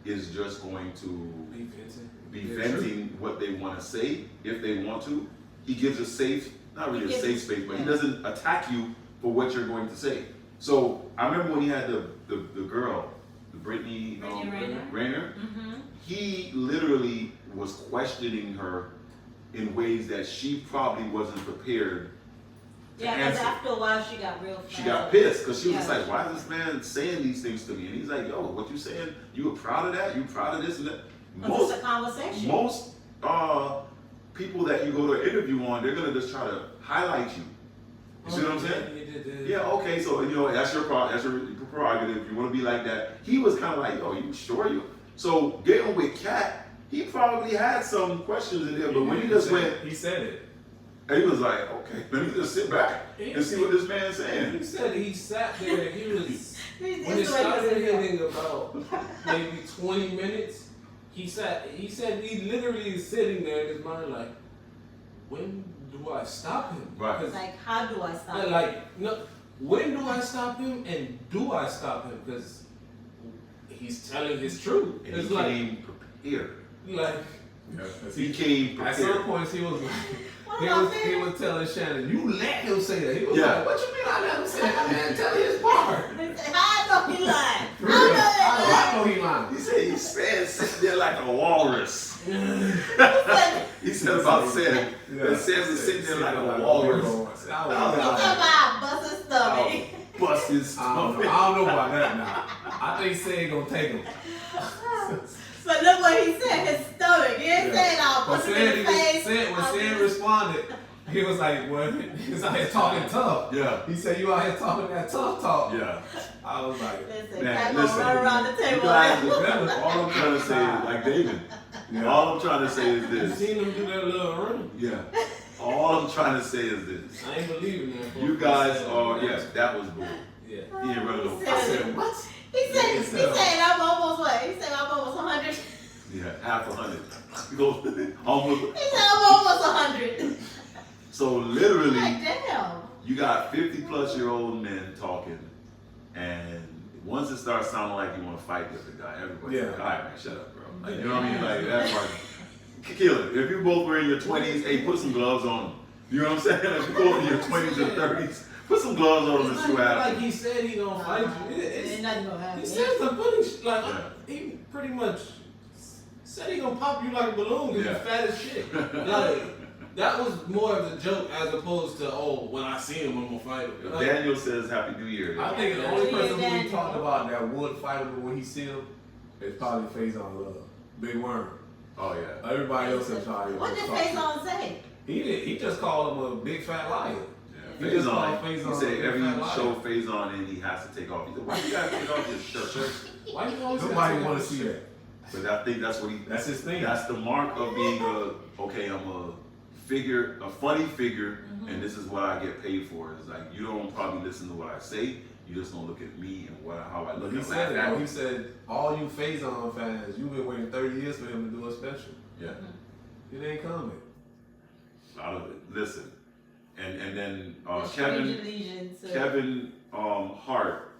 is just going to Be Vincent. be Yeah, venting what they want to say if they want to. He gives a safe, not really He a gives- safe space, but he yeah. doesn't attack you for what you're going to say. So I remember when he had the girl, the Brittany Brittany Renner. Rayner, Mhm. he literally was questioning her in ways that she probably wasn't prepared to Yeah, because answer. after a while she got real. She frazzled. got pissed because she was just Yeah. like, why is this man saying these things to me? And he's like, yo, what you saying? You were proud of that? You proud of this and that? 'Cause it's a conversation. Most people that you go to an interview on, they're gonna just try to highlight you. You see what I'm saying? Yeah, okay, so you know that's your prerogative. You want to be like that. He was kind of like, "Yo, you sure you?" So getting with Cat, he probably had some questions in there, but when he just went, he said it. and he was like, "Okay, let me just sit back and see what this man's saying." He said he sat there, he was, It's when it the way he started was in hitting about maybe 20 minutes, he said he literally is sitting there in his mind like, when do I stop him? Right. there. Like, how do I stop? Yeah, it? like, no, when do I stop him and do I stop him? Because he's telling his truth. And It's he like, came prepared. like, Yeah, 'cause He came at some prepared. points he was like, What he am I was saying? telling Shannon, you let him say that. He was Yeah. like, what you mean I let him say that, man? Tell his part. I know he lied. For real. I know he He lying. said he said sitting there like a walrus. lied. He said about Sam. Yeah. And Sam was sitting there like a walrus. I He don't talking about bust his stomach. Bust his know. I don't stomach. know about that now. I think Say gonna take him. But look what he said, his stomach. He didn't say it all. But Put it in Sam, the face. when Sam responded, he was like, well, he's out here talking tough. Yeah. He said, you out here talking that tough talk. Yeah. I was like, Listen, Man, I'm gonna listen. run around the You table. guys, Remember, all I'm trying to say is like David. yeah. All I'm trying to say is you this. seen him do that little run? Yeah. All I'm trying to say is this. I ain't believing that. You guys are, yes, that was bull. Yeah. He ain't running no. I said, what? He said I'm almost what? He said I'm almost 100. Yeah, half 100. You go almost. He said I'm almost 100. So literally, Like, damn. you got 50-plus-year-old men talking, and once it starts sounding like you want to fight with the guy, everybody's like, all right, man, shut up, bro. Like, you know what I mean? Like, that part, kill it. If you both were in your 20s, hey, put some gloves on them. You know what I'm saying? If you both in your 20s or 30s, put some gloves on them and It's see what not happens. like he said he gonna fight you. Ain't nothing gonna happen. He said some funny shit. Like, Yeah. he pretty much said he gonna pop you like a balloon because Yeah. you fat as shit. Like, that was more of the joke as opposed to, oh, when I see him, I'm gonna fight him. Like, Daniel says Happy New Year. I think the only person who we Daniel. talked about that would fight him when he see him is probably Faison Love. Big Worm. Oh, yeah. Everybody else is probably. What did Faison say? He just called him a big fat liar. Yeah. He just called Faison, Faison he said a every fat liar. show Faison and he has to take off. He said, why you gotta take off your shirt? why you always Nobody gotta want to take see off that. But I think that's what he. That's his thing. That's the mark of being I'm a figure, a funny figure, and this is what I get paid for. It's like you don't probably listen to what I say. You just don't look at me and how I look. He and said laugh it. at Though. me. He said, all you Faison fans, you've been waiting 30 years for him to do a special. Yeah, It ain't coming. a lot of it. Listen, and then The strange allegiance of- Kevin Hart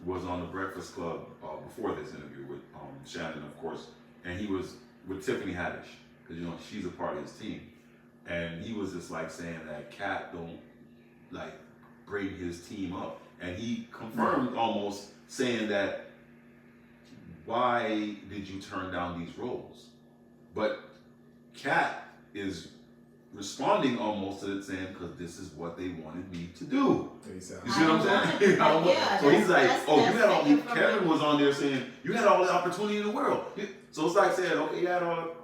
was on the Breakfast Club before this interview with Shannon, of course, and he was with Tiffany Haddish because she's a part of his team, and he was just like saying that Cat don't like bring his team up, and he confirmed almost saying that why did you turn down these roles, but Cat is responding almost to it saying because this is what they wanted me to do. You see what I'm saying? Yeah, So he's like, that's- oh, you that's had all taken the, from Kevin him. was on there saying, you had all the opportunity in the world. So it's like saying, okay,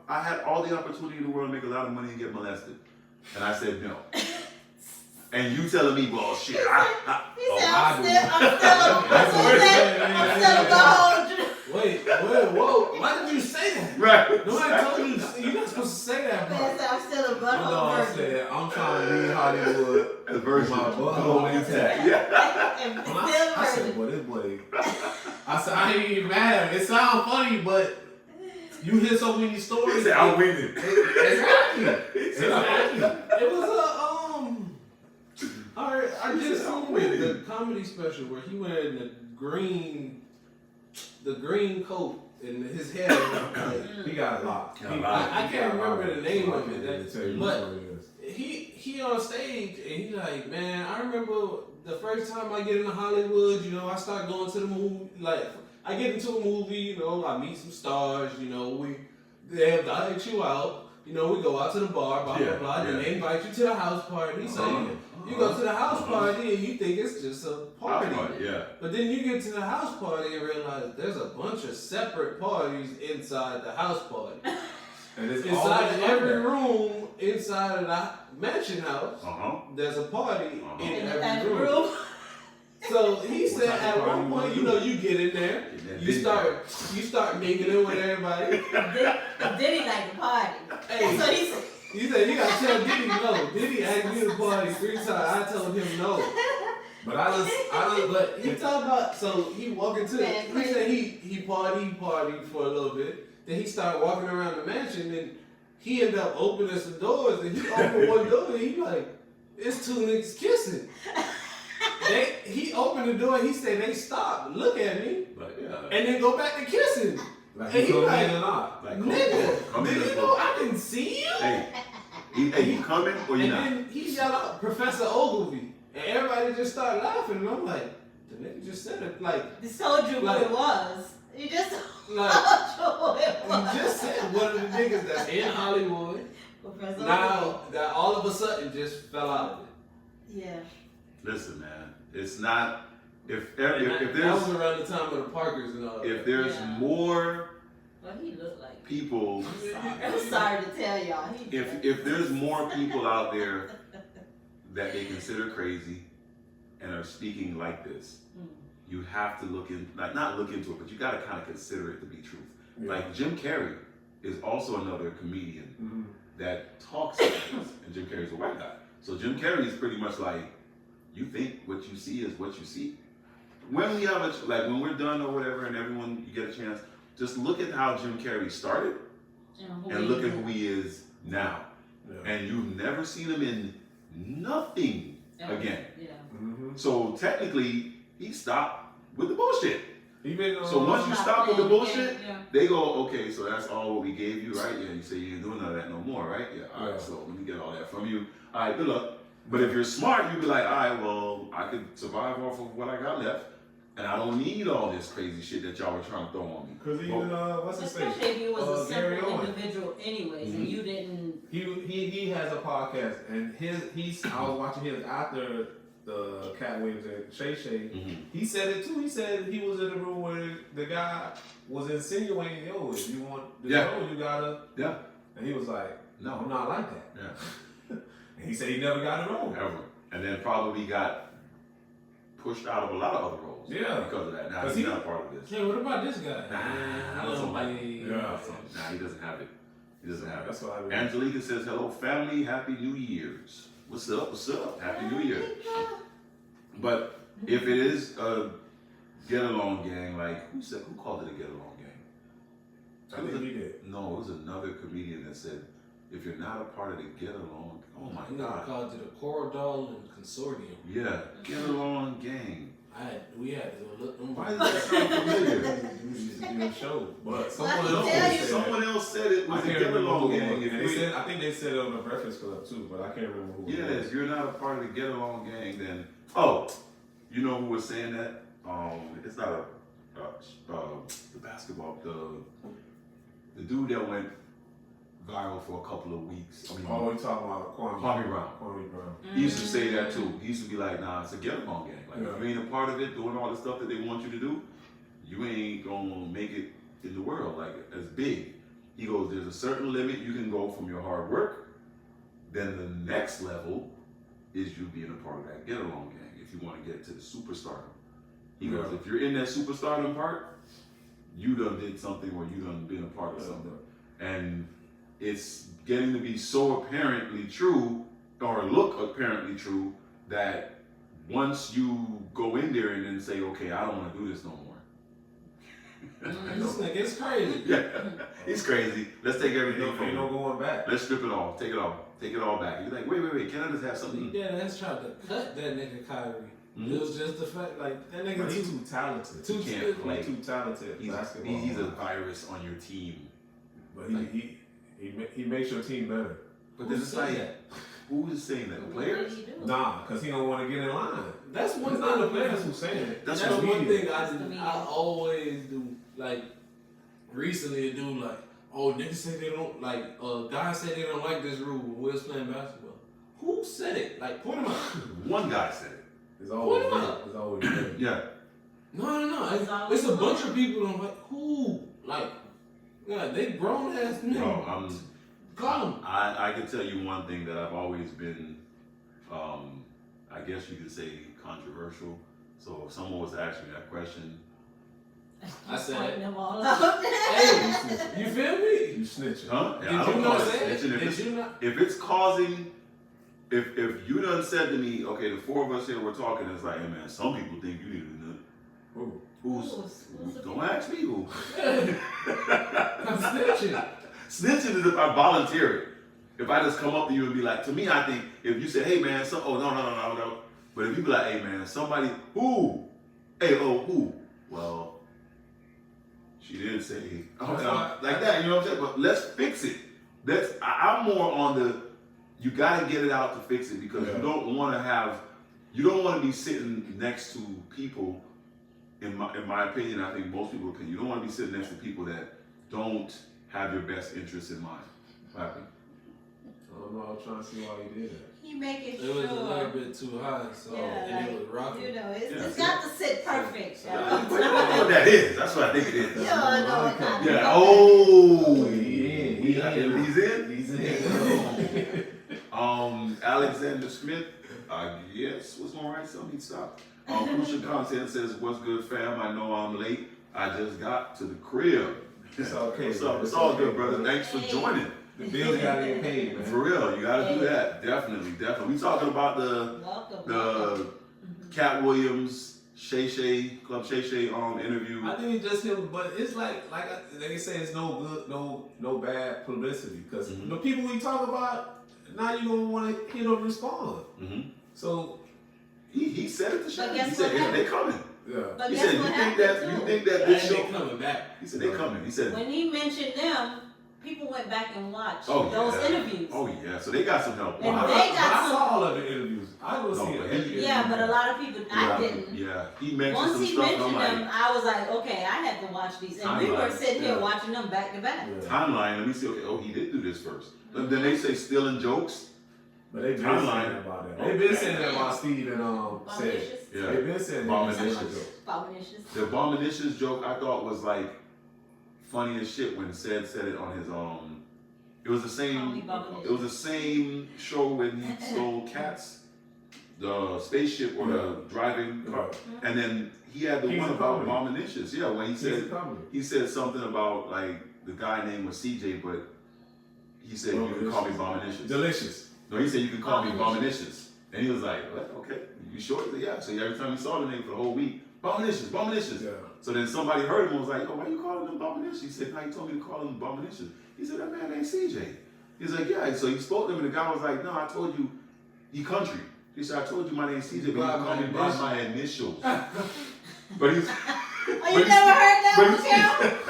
I had all the opportunity in the world to make a lot of money and get molested. And I said, no. And you telling me, well, shit, He said, I I'm do. still a behold. Wait, whoa. Why did you say that? right. Nobody told you, you're not supposed to say that, bro. Man said, I'm still a No, butthole I virgin. said, I'm trying to leave Hollywood. A version. My butthole intact. Yeah. And When still I said, virgin. boy, this boy. I said, I ain't even mad at him. It sounds funny, but you hear so many He stories. said, I'm winning. Exactly. He said, Exactly. It was I just seen the comedy special where he wearing the green coat and his hair. Like, He got a lot. Got a lot. I can't remember the name of it. That, tell you but what it is. he on stage and he like, man, I remember the first time I get into Hollywood, I start going to the movie, like I get into a movie, I meet some stars, they invite you out, we go out to the bar, blah blah blah, then they invite you to the house party. So you go to the house party and you think it's just a party. Yeah. But then you get to the house party and realize there's a bunch of separate parties inside the house party. And it's Inside always of like every that. room, inside of the mansion house, there's a party in In every that room. room. So he What said type of at party one you point, wanna do? you get in there, you start mingling with everybody. Diddy like the party. Hey, So he said, he said you gotta tell Diddy no. Diddy asked me to party 3 times. I told him no. But But he talked about, so he walked into the, Man, he said he partied for a little bit. Then he started walking around the mansion and he ended up opening some doors and he opened one door and he like, it's 2 niggas kissing. He opened the door and he said they stopped, look at me, and then go back to kissing. like And you he come like, in or not. Like, nigga, come in did and you go. know I didn't see you? Hey, you coming or you And not? then he yelled out, Professor Ogilvy. And everybody just started laughing. And I'm like, the nigga just said it. Like, this told you Like- what it was. You just like told you what it he was. just said one of the niggas that's in Hollywood. Professor Now, that all of a sudden just fell out of it. Yeah. Listen, man, it's not. If And that was there's around the time of the Parkers and all if that. there's Yeah. more Well, he looked like. people, I'm sorry to tell y'all. He if there's more people out there that they consider crazy and are speaking like this, you have to not look into it, but you got to kind of consider it to be truth. Yeah. Like Jim Carrey is also another comedian Mhm. that talks like this, and Jim Carrey's a white guy. So Jim Carrey is pretty much like, you think what you see is what you see. When we have when we're done or whatever, and everyone, you get a chance, just look at how Jim Carrey started, and look at who he is now. Yeah. And you've never seen him in nothing again. Yeah. Mm-hmm. So technically, he stopped with the bullshit. So once you stop with the bullshit, they go, okay, so that's all what we gave you, right? Yeah, you say you ain't doing none of that no more, right? Yeah, all right, so let me get all that from you. All right, good luck. But if you're smart, you'd be like, all right, well, I could survive off of what I got left, and I don't need all this crazy shit that y'all were trying to throw on me. Because even, what's his name? Especially if you was a simple individual anyways, and you didn't... He has a podcast, and I was watching his after the Cat Williams and Shay Shay. He said it too. He said he was in the room where the guy was insinuating, yo, if you want the show, you gotta... Yeah. And he was like, no, I'm not like that. Yeah. And he said he never got a role. Ever. And then probably got pushed out of a lot of other roles. Yeah. Because of that. Now he's not a part of this. Yeah, what about this guy? Nah, he doesn't have it. He doesn't have it. That's what I mean. Angelica says, hello, family. Happy New Year's. What's up? What's up? Happy New Year. But if it is a get-along gang, like, who called it a get-along gang? I think he did. No, it was another comedian that said, if you're not a part of the get-along, oh my God. Called it a Corridor and Consortium. Yeah, get-along gang. We had to look them. Why does that sound familiar? Do a show, but someone else said it was a get-along gang. I think they said it on the Breakfast Club too, but I can't remember who. Yeah, if you're not a part of the get-along gang, then you know who was saying that? It's not the basketball, the dude that went viral for a couple of weeks. I mean, we talking about Kwame Brown. He used to say that too. He used to be like, nah, it's a get-along gang. Like, if you ain't a part of it, doing all the stuff that they want you to do, you ain't gonna make it in the world like as big. He goes, there's a certain limit you can go from your hard work. Then the next level is you being a part of that get-along gang if you want to get to the superstardom. He goes, if you're in that superstardom part, you done did something or you done been a part of something. And it's getting to be so apparently true, or look apparently true, that once you go in there and then say, okay, I don't want to do this no more. It's crazy. Yeah, it's crazy. Let's take everything from you. No going back. Let's strip it off. Take it off. Take it all back. You're like, wait. Can I just have something? Yeah, that's tried to cut that nigga Kyrie. It was just the fact, like, that nigga he's too talented. He can't play. He's too talented. He's a virus on your team. But he makes your team better. But then it's like, who is saying that? The players? Nah, because he don't want to get in line. That's one thing. Not the players who saying it. That's one thing I always do. Like, recently a dude like, oh, niggas say they don't, like, guys say they don't like this rule when Will's playing basketball. Who said it? Like, point them out. One guy said it. It's always good. Yeah. No. It's a bunch of people that I'm like, who? Like, yeah, they grown ass men. Bro, call them. I can tell you one thing that I've always been, I guess you could say controversial. So if someone was asking me that question, I said them all out. Hey, you feel me? You snitching. Huh? Yeah, Did you not say it? If it's causing, if you done said to me, okay, the four of us here were talking, it's like, hey man, some people think you need to do it. Who's don't ask me who. I'm snitching. Snitching is if I volunteer it. If I just come up to you and be like, to me, I think if you say, hey man, no. But if you be like, hey man, somebody, who? Hey, who? Well, she didn't say, like that, you know what I'm saying? But let's fix it. I'm more on the, you gotta get it out to fix it because you don't want to be sitting next to people, in my opinion, I think most people's opinion, you don't want to be sitting next to people that don't have your best interests in mind. What happened? I don't know, I was trying to see why he did that. He making sure. It was a little bit too high, so and it was rocking. You know, it's got to sit perfect. You know what that is. That's what I think it is. Yeah, He's in. Alexander Smith, I guess was gonna write something. He stopped. Crucial Content says, "What's good, fam? I know I'm late. I just got to the crib." It's okay. What's up? It's all good, brother. Thanks for joining. The bills gotta get paid, man. For real, you gotta do that. Definitely. We talking about the Cat Williams, Club Shay Shay interview. I think it's just him, but it's like they say, it's no good, no bad publicity because the people we talk about now you gonna want to hear them respond. So he said it to Shay. But He guess said what they coming. yeah. But He guess said what you happened think too? that this And show they coming back. He said they coming. He said When he mentioned them, people went back and watched oh, those yeah. interviews. Oh yeah, so they got some help. And I they got saw some- all of the interviews. I don't see it. Yeah, but a lot of people, I didn't. Yeah, he mentioned Once some he stuff. mentioned I'm like, them, I was like, okay, I had to watch these. And we were Timeline, sitting here yeah. watching them back to back. Yeah. timeline. Let me see. Okay, oh, he did do this first. Then they say stealing jokes. But they've been Timeline. saying that about that. They've been saying that about Steve and said. Abominicious. Yeah. They've been saying that. Abominicious. Abominicious. The Abominicious joke I thought was like funny as shit when said it on his It was the same. Abominicious. It was the same show when he stole cats, the spaceship or the driving car, and then he had the He's one a about comedy. Abominicious. Yeah, when he said something about like the guy name was CJ, but he said you can call me Abominicious. Delicious. No, he said you can call me Abominicious, and he was like, what? Okay, you sure? He said, yeah. So every time he saw the name for the whole week, Abominicious. Yeah. So then somebody heard him and was like, oh, why you calling him Abominicious? He said, no, he told me to call him Abominicious. He said, that man ain't CJ. He's like, yeah. So he spoke to him, and the guy was like, no, I told you, he country. He said, I told you my name's CJ, but you call me by my initials. But he's. Oh, you never heard that one,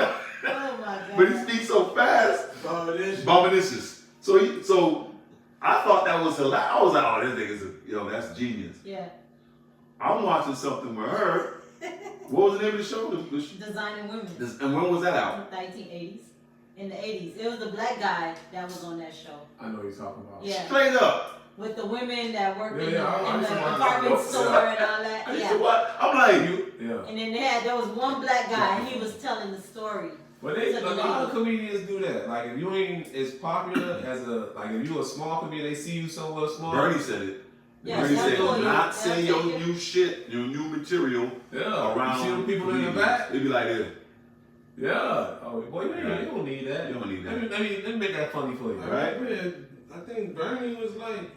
Cal? Oh my God. But he speaks so fast. Abominicious. So I thought that was hilarious. I was like, oh, this nigga's that's genius. Yeah. I'm watching something with her. What was the name of the show? Designing Women. And when was that out? 1980s. In the 80s. It was the black guy that was on that show. I know what you're talking about. Yeah. Straight up. With the women that work in I the used to watch department that. store and all that. I used Yeah. to watch. I'm like, Yeah. And then there was one black guy and he was telling the story. But a lot of comedians do that. Like if you ain't as popular as if you a small comedian, they see you somewhere small. Bernie said it. Yeah, Bernie said, they'll do not take say it. your new shit, your new material Yeah. around You see the people in the comedians. back? They be like this. Yeah. Oh boy, you don't need that. You don't need that. Let me make that funny for you. Right. I think Bernie was like,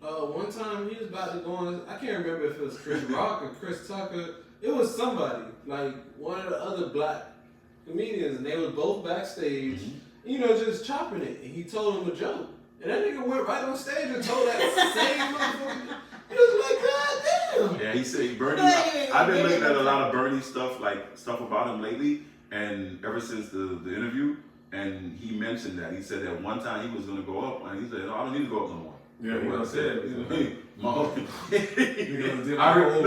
one time he was about to go on, I can't remember if it was Chris Rock or Chris Tucker. It was somebody, like one of the other black comedians, and they was both backstage, just chopping it. And he told him a joke. And that nigga went right on stage and told that same motherfucker. He was like, God damn. Yeah, he said Bernie. Wait. I've been looking at a lot of Bernie stuff, like stuff about him lately, and ever since the interview, and he mentioned that. He said that one time he was gonna go up, and he said, no, I don't need to go up no more. Yeah, he done said it. No,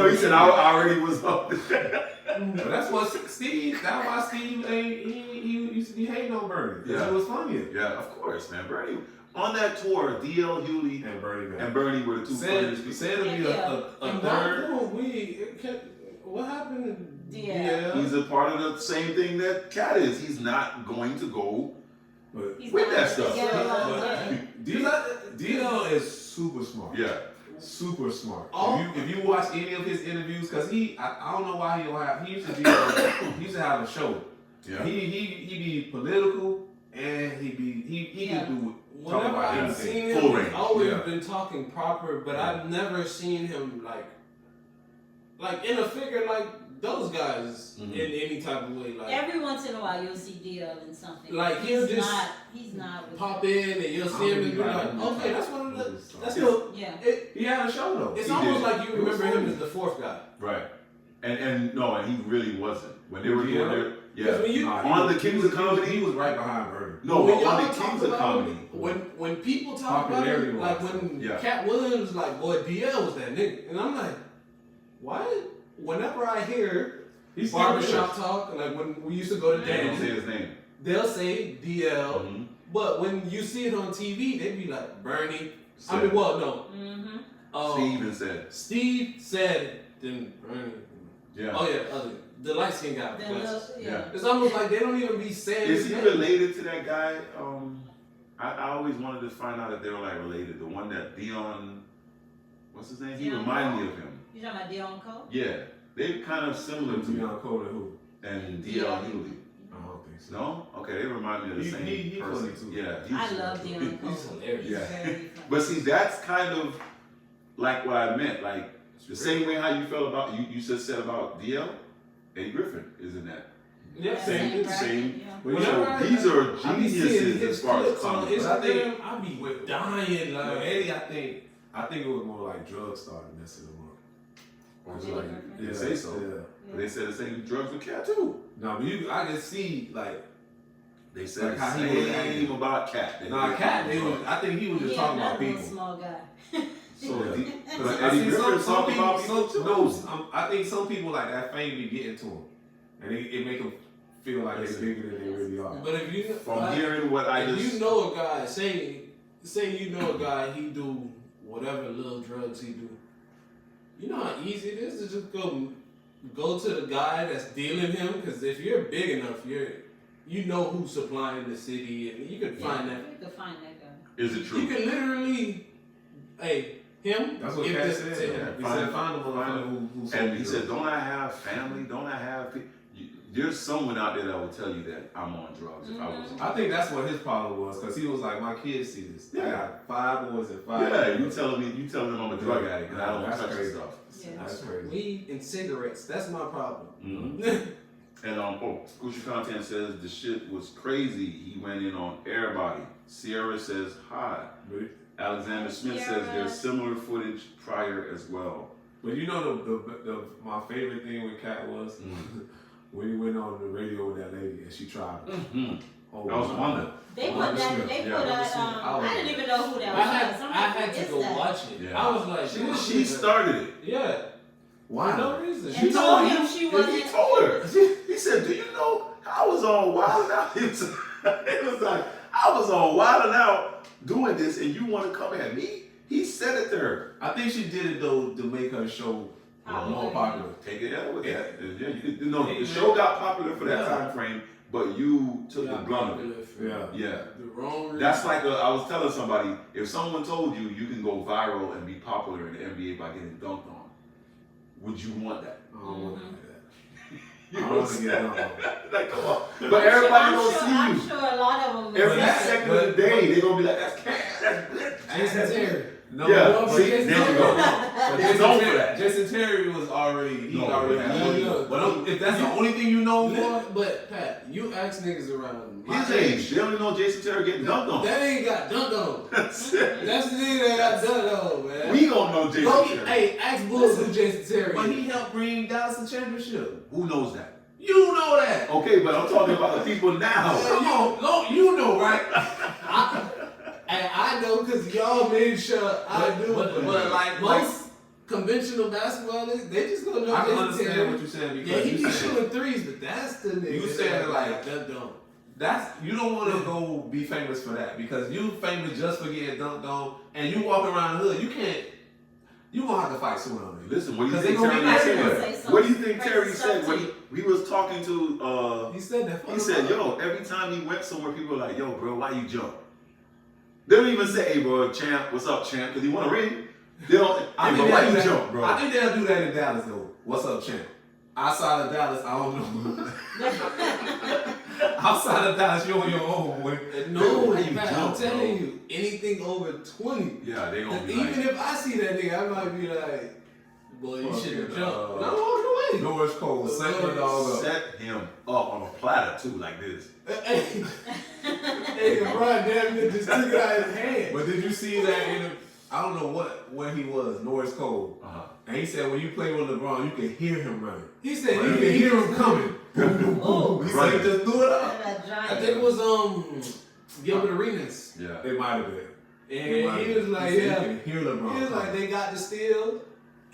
he said I already was up. But that's what Steve. That's why Steve he used to be hating on Bernie. Because it was funnier. Yeah, of course, man. Bernie on that tour, D.L. Hewley and Bernie were the two funniest people. Said to be a third. What happened to DL? He's a part of the same thing that Cat is. He's not going to go with that stuff. DL is super smart. Yeah. Super smart. Oh. If you watch any of his interviews, because I don't know why he don't have. He used to have a show. Yeah. He be political and he can do. Whenever I've seen him, Full he's range. always been talking proper, but I've never seen him like in a figure like those guys in any type of way. Like Every once in a while you'll see DL in something. Like he'll just he's not with pop in and you'll see him and be like, okay, that's one of the that's the Yeah. He had a show though. It's He almost did. like you remember him as the fourth guy. Right. And he really wasn't. When they were doing their Because when you on the Kings of Comedy, he was right behind Bernie. No, when but y'all on the talk Kings of about Comedy. him, when people talk about Popularity him, like wise. when Yeah. Cat Williams like, boy, DL was that nigga, and I'm like, what? Whenever I hear He's barbershop talk, like when we used to go to They don't say dance, his name. they'll say DL, Mhm. but when you see it on TV, they be like Bernie. I Said. mean, well, no. Mm-hmm. Steve even said. Steve said it, then Bernie. Yeah. Oh yeah, the light skinned guy. Plus. Yeah. It's almost like they don't even be saying. Is his he name. related to that guy? I always wanted to find out if they were like related. The one that Dion, what's his name? He Dion reminded Cole? me of him. You talking about Dion Cole? Yeah, they're kind of similar to Dion Cole and who? and D.L. Hewley. Uh-huh. don't think so. No? Okay, they remind me of the He- same he person. funny too. Yeah. I love Dylan Cole. He's hilarious. Yeah. Very funny. But see, that's kind of like what I meant. Like the same way how you felt about you just said about DL, Eddie Griffin is in that. Yeah, Same. bracket, yeah. But you So know, these are I be seeing geniuses his as far as clips on comedy. But I think- Instagram. I be dying Like like. Eddie, I think it was more like drugs started messing him up. Or Eddie like, Griffin? they say so. Yeah. But they said the same drugs with Cat too. No, but I can see like They said Like the how he was same acting. about Cat. Cat. I think he was just Yeah, talking about another little people. small guy. So Yeah. the- But but I Eddie see Griffin some talk people, about people too. I think some people like that fame be getting to them, and it make them feel like they're bigger than they really are. But if you From like, hearing what I if just you know a guy, say you know a guy, he do whatever little drugs he do. You know how easy it is to just go to the guy that's dealing him, because if you're big enough, you know who's supplying the city, and you can find that. You can find that guy. is it You true? can literally, hey, him. That's what give Cat this said. to him. He Find- said, "Find the find- motherfucker who's." And he said, "Don't I have family? Don't I have people?" There's someone out there that will tell you that I'm on drugs. If I was, I think that's what his problem was, because he was like, "My kids see this. I Yeah. got 5 boys and 5." yeah, you telling them I'm a drug addict and I don't That's touch crazy. stuff. Yeah. That's crazy. Weed and cigarettes. That's my problem. Mhm. And Crucial Content says the shit was crazy. He went in on everybody. Sierra says hi. Alexander Smith says Sierra. there's similar footage prior as well. But you know the my favorite thing with Cat was when he went on the radio with that lady and she tried. Oh, I was wondering. They put Wanda that. Smith. They Yeah, put Wanda that. Smith. I didn't even know who that I was. had I'm I like, had who to is go that? watch it. Yeah. I was like, She started it. Yeah. Why? For no reason. And She told him she He wasn't. told her. He said, "Do you know I was on Wild 'N Out?" It was like, "I was on Wild 'N Out doing this, and you want to come at me?" He said it to her. I think she did it though to make her show more popular. Take it out with that. Yeah, you know, the show got popular for that time frame, but you took the blunt of it. Yeah. Yeah. The wrong reason. That's like I was telling somebody, if someone told you you can go viral and be popular in the NBA by getting dunked on, would you want that? I don't want to do that. You I know don't what want I'm to get saying? dunked on. Like, come on. But everybody don't see I'm you. sure a lot of them. Every that- second of the day, they're gonna be like, "That's Cat. That's Jason Terry. No, Yeah, but see, Jason there you Terry- go. but He's Jason known for Terry- that. Jason Terry was already had Yeah. money. Yeah. But if that's the only thing you know for, But Pat, you ask niggas around my His age, they don't even know Jason Terry getting dunked on. That ain't got dunked on. That's it. That's the nigga that got dunked on, man. We don't know Jason Go, Terry. hey, ask Bulls who Jason Terry. but is. he helped bring Dallas a championship. Who knows that? You know that. Okay, but I'm talking about the people now. Come on, no, you know, right? And I know because y'all made sure I do. But like most conventional basketball niggas, they just gonna know I can Jason understand Terry. what you're saying Yeah, because he you be said shooting threes, but that's the nigga. You said that like- that don't. that's you don't want to go be famous for that because you famous just for getting dunked on and you walk around the hood. You can't. You gonna have to fight sooner or later. Listen, what do you 'Cause think they gonna be Terry everywhere. said? What do you think Say Terry something. said when we was talking to? He said that. He said, "Yo, every time he went somewhere, people were like, yo, bro, why you jump?' They don't even say, hey, bro, champ, what's up, champ? Because he want to ring. They don't. I Hey, think bro, why they'll you do that- jump, bro? I think they'll do that in Dallas though. What's up, champ? Outside of Dallas, I don't know. Outside of Dallas, you're on your own, boy. No, Why you Pat, I'm jump, telling bro? you, anything over 20. Yeah, they gonna be Even like, if I see that nigga, I might be like, boy, you should have Fucking, jumped. And I'm walking away. Norris Cole, set the dog up. set him up on a platter too, like this. Hey, LeBron damn near just took it out of his hand. But did you see that in the, I don't know where he was, Norris Cole. And he said when you play with LeBron, you can hear him running. He said You can hear him coming. Oh. He said he just threw it up. I think it was Gilbert Arenas. Yeah. It might have been. And he was like, He said yeah. you can hear LeBron. He was like, they got the steal,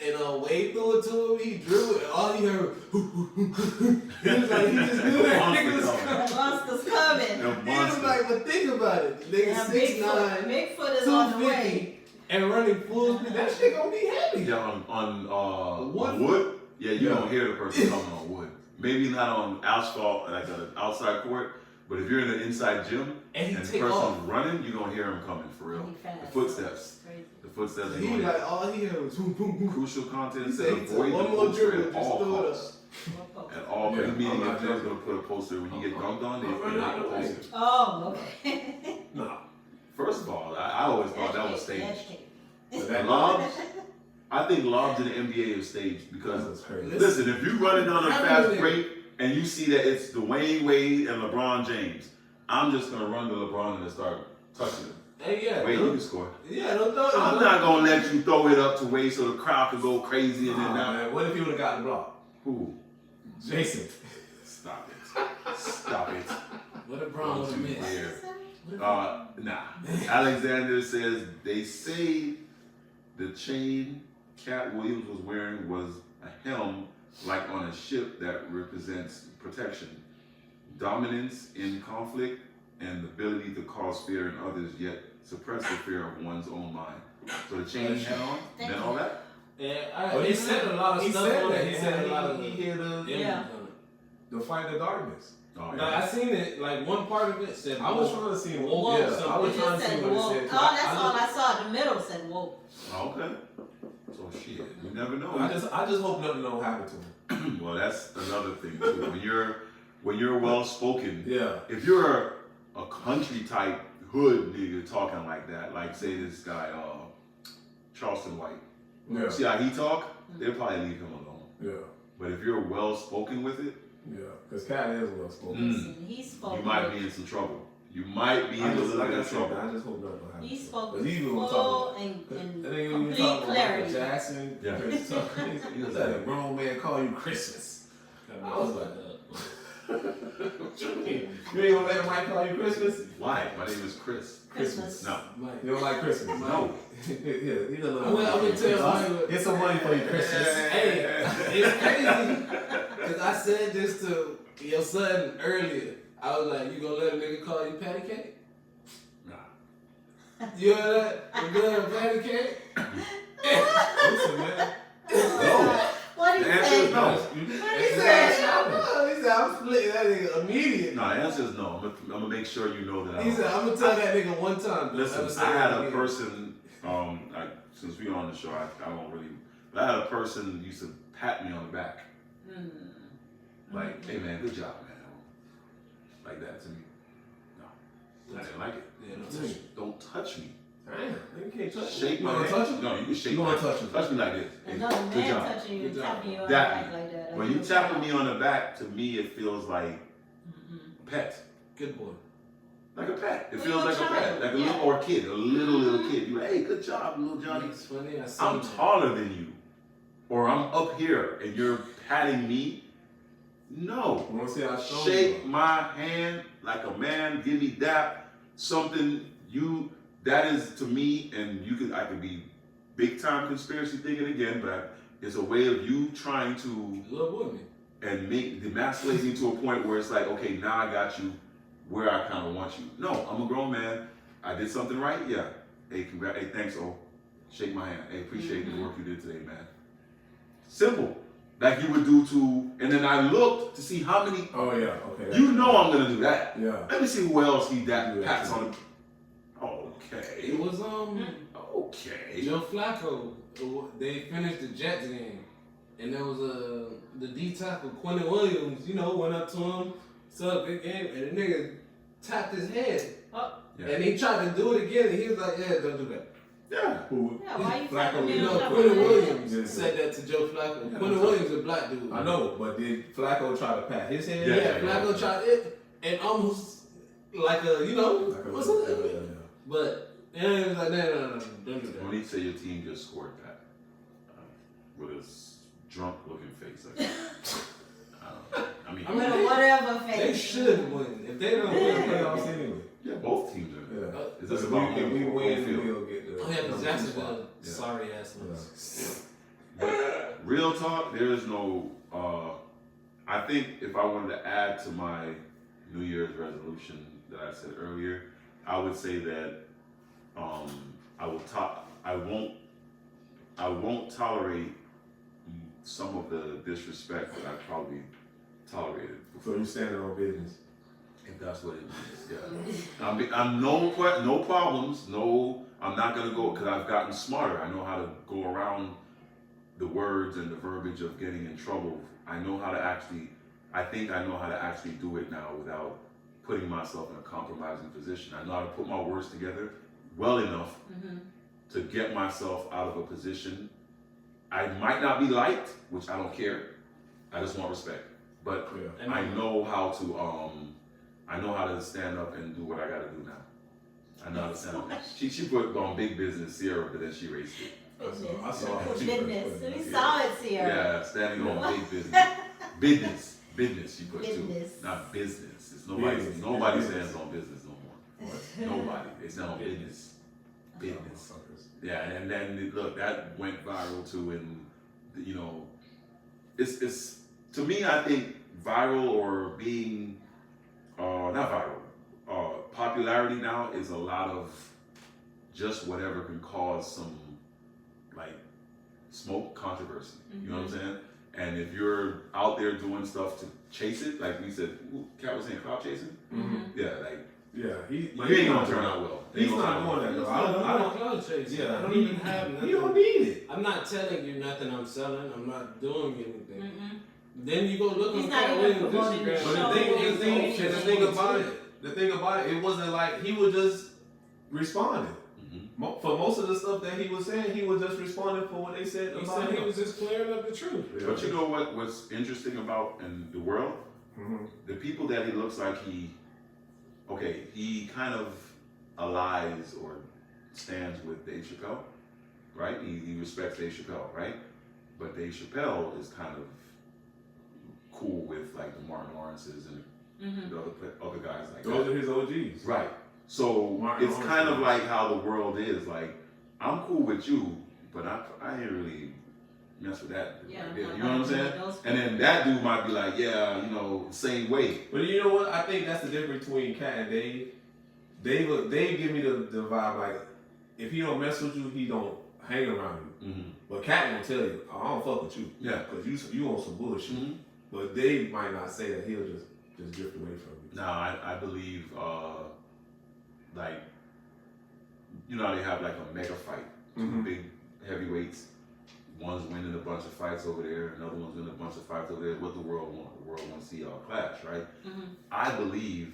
and Wade threw it to him. He drew it, and all he heard, he was like, he just knew that nigga was coming. The monster's coming. The He was monster. like, but think about it, nigga, Yeah, 6'9", Bigfoot is on the way. 250, and running full speed. That shit gonna be heavy. Yeah, on Wood? wood. Yeah, you Yeah. don't hear the person coming on wood. Maybe not on asphalt, like an outside court, but if you're in an inside gym And he and the take person's off. running, you're gonna hear him coming for real. He fast. The footsteps. Crazy. The footsteps. they He gonna like hear. all he heard was boom, boom, boom. Crucial content He said said he took avoid one the more poster dribble, at just all threw it costs. Well, at all. Yeah, Meaning I'm not if they're joking. gonna put a poster when you get dunked on, they I'm not put a joking. poster. Oh, okay. No. First of all, I always thought that was staged. Educate. But that Lobs, I think lobs in the NBA are staged because was crazy. listen, if you running down a How fast many- break and you see that it's Dwayne Wade and LeBron James, I'm just gonna run to LeBron and start touching him. Hey, yeah. Wade, you don't- can score. Yeah, don't throw it. I'm not gonna let you throw it up to Wade so the crowd can go crazy and then Nah, now. man, what if he would have gotten blocked? Who? Jason. Stop it. Stop it. What if Brown would have Don't you missed? dare. Nah. Alexander says they say the chain Cat Williams was wearing was a helm like on a ship that represents protection, dominance in conflict, and the ability to cause fear in others yet suppress the fear of one's own mind. So the chain he had on, Thank then you. all that? Yeah, Well, he said a lot of he stuff said on that. it. He He said had a lot of he hear the images Yeah. on it. fight of darkness. Oh, No, I seen it. Like one part of it said. I was woke. trying to see Woke what. Yeah, something. I was It trying just to see said what it woke. said. Oh, that's all I saw. The middle said woke. Okay. So shit, you never know. I just hope nothing don't happen to him. Well, that's another thing too. When you're well spoken, Yeah. if you're a country type hood nigga talking like that, like say this guy Charleston White, Yeah. see how he talk, they'll probably leave him alone. Yeah. But if you're well spoken with it, Yeah. Because Cat is well spoken. Listen, he spoke. you might be in some trouble. You might be in I a just, little like bit I of said, trouble. I just hope nothing don't happen. He spoke But with he even was full talking. and I think when you complete talk about Michael clarity. Jackson, Yeah. Prince, he was like a grown man call you Christmas. I was like, what you mean? You ain't gonna let him Mike call you Christmas? Why? My name is Chris. Christmas. No. Mike. You don't like Christmas? No. Yeah, he's a little. I'm gonna tell you. Get some money for you, Christmas. Hey, it's crazy because I said this to your son earlier. I was like, you gonna let a nigga call you patty cake? Nah. You heard that? You gonna patty cake? Listen, man. No. What The he answer say? is no. He said, I'm splitting that nigga immediately. No, the answer is no. I'm gonna make sure you know that. He said, I'm gonna tell that nigga one time. Don't Listen, ever say I had that a again. person, since we on the show, I don't really, but I had a person used to pat me on the back. Like, hey man, good job, man. Like that to me. No, I didn't like it. Yeah, don't touch me. Don't touch me. Damn, you can't touch Shake you my wanna hand. touch him? No, you can shake You my wanna hand. touch him? Touch me like this. Hey, Another good man job. touching you, Good job. tapping you on the That back like that. When you tapping me on the back, to me it feels like a pet. Good boy. Like a pet. It Well, feels you're a like a pet. child. Like a Yeah. little or kid. A little kid. You like, hey, good job, little Johnny. It's funny. I seen I'm that. taller than you. Or I'm up here and you're patting me. No. You wanna see how strong Shake you my hand like a man, give me that. Something that is to me, and I could be big time conspiracy thinking again, but it's a way of you trying to Little boy me. and make demasculate me to a point where it's like, okay, now I got you where I kind of want you. No, I'm a grown man. I did something right. Yeah. Hey, hey, thanks, O. Shake my hand. Hey, appreciate the work you did today, man. Simple. Like you would do to, and then I looked to see how many. Oh yeah, okay. You know I'm gonna do that. Yeah. Let me see who else he that Yeah. pats on the. Okay. It was Okay. Joe Flacco. They finished the Jets game, and there was the D tackle Quentin Williams. You know, went up to him, said big game, and the nigga tapped his head, Yeah. and he tried to do it again, and he was like, "Yeah, don't do that." Yeah. Who? Yeah, why you Flacco, tapping me You you on know, top Quentin of my Williams Yeah. said that to Joe Flacco. Yeah, Quentin I'm Williams is a black dude. I know, but did Flacco try to pat his head? Yeah. Yeah, Flacco tried it, and almost like a, you know, Like a what's little- up? yeah. But yeah, he was like, no, don't do When that. he say your team just scored, Pat, with his drunk looking face. Like, I mean, I mean, With a whatever face. They should win. If they don't We're win, in the playoffs anyway. yeah, both teams are. Yeah. Is this If about we, if we home win, field? we'll get the. oh yeah, number because two Jacksonville, spot. Yeah. sorry ass ones. Real talk, there is no. I think if I wanted to add to my New Year's resolution that I said earlier, I would say that I won't tolerate some of the disrespect that I probably tolerated So you standing on business. if that's what it means. Yeah, I'm no problems. No, I'm not gonna go because I've gotten smarter. I know how to go around the words and the verbiage of getting in trouble. I know how to actually I think I know how to actually do it now without putting myself in a compromising position. I know how to put my words together well enough to get myself out of a position. I might not be liked, which I don't care. I just want respect. But I know how to stand up and do what I gotta do now. I know how to stand up. She put on big business Sierra, but then she erased it. I saw it. Business. We saw it, Sierra. Yeah, standing on big business. Business she put Business. too. Not business. It's nobody stands on business no more. Nobody. They stand on business. Business. Yeah, and then look, that went viral too, and you know, it's to me, I think viral or being not viral, popularity now is a lot of just whatever can cause some like smoke, controversy. You know what I'm saying? And if you're out there doing stuff to chase it, like we said, Kat was saying, cloud chasing. Yeah, like. Yeah, he ain't gonna turn out well. He's not doing that though. I don't cloud chase. Yeah, I don't even have nothing. You don't need it. I'm not telling you nothing I'm selling. I'm not doing anything. Then you go look He's on not Cat even Williams promoting the Instagram. show. The thing about it, it wasn't like he was just responding. For most of the stuff that he was saying, he was just responding for what they said. He said he was just clearing up the truth. But you know what's interesting about in the world? The people that he looks like he kind of allies or stands with Dave Chappelle, right? He respects Dave Chappelle, right? But Dave Chappelle is kind of cool with like the Martin Lawrences and the other guys like Those that. are his OGs. Right. So Martin it's Lawrence kind of like how the world is. Like, I'm cool with you, but I ain't really mess with that dude right there. You know what I'm saying? And then that dude might be like, yeah, you know, same way. But you know what? I think that's the difference between Cat and Dave. Dave give me the vibe like, if he don't mess with you, he don't hang around you. But Cat gonna tell you, I don't fuck with you. Yeah. Because you on some bullshit. But Dave might not say that. He'll just drift away from you. No, I believe, like, you know how they have like a mega fight, two big heavyweights. One's winning a bunch of fights over there, another one's winning a bunch of fights over there. What the world want? The world wants to see y'all clash, right? I believe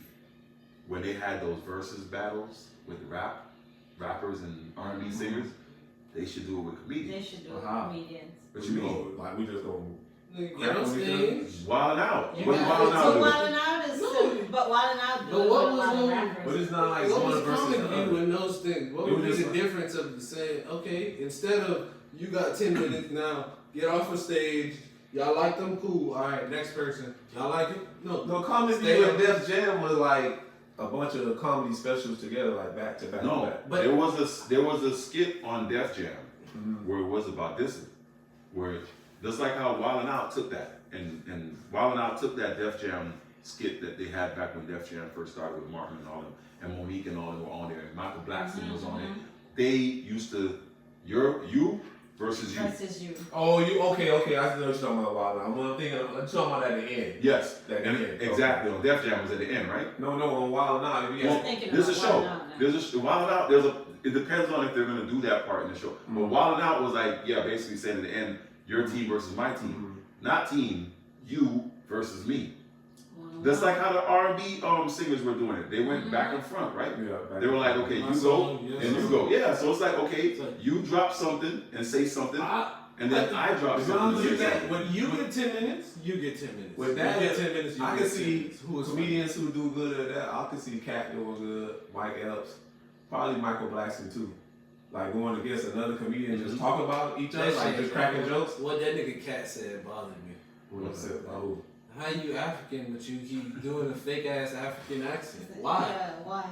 when they had those versus battles with rappers and R&B singers, they should do it with comedians. They should do it with comedians. What you mean? Like we just gonna Get on stage. Wilding out. You What got wilding it. out So do? Wildin' Out is Wildin' Out But do it what with a was lot of on- rappers. But it's not like What one was versus comic the view other. in those things? What It would was be just the like- difference of saying, okay, instead of you got 10 minutes now, get off the stage, y'all like them, cool, all right, next person, y'all like it? No, Comedy Stay and up. Def Jam was like a bunch of comedy specials together, like back to back. No, to back. But- there was a skit on Def Jam where it was about this, where just like how Wildin' Out took that, and Wildin' Out took that Def Jam skit that they had back when Def Jam first started with Martin and all them, and Monique and all them were on there, and Michael Blackson was on it. They used to you versus you. Versus you. Oh, you okay? I know what you're talking about. Wild. I'm thinking. I'm talking about at the end. Yes, At the and end. exactly. On Def Jam was at the end, right? No, on Wild Now. If you Well, ask, thinking there's a about show. Wildin' Out now. There's a Wildin' Out. It depends on if they're gonna do that part in the show. But Wildin' Out was like, yeah, basically saying at the end, your team versus my team, not team, you versus me. That's like how the R&B singers were doing it. They went back and front, right? They were like, okay, My you go song, your and you song. go. Yeah, so it's like, okay, you drop something and say something, and then I drop something and say something. When you get 10 minutes, you get 10 minutes. with that, you get 10 minutes, you I get can 10 see minutes. Who is comedians who do good at that. I can see Cat doing good, Mike Epps, probably Michael Blackson too. Like going against another comedian, just talk about each other, like just cracking jokes. What that nigga Cat said bothered me. What's it? Oh. How you African, but you keep doing a fake ass African accent? Why? Yeah, why?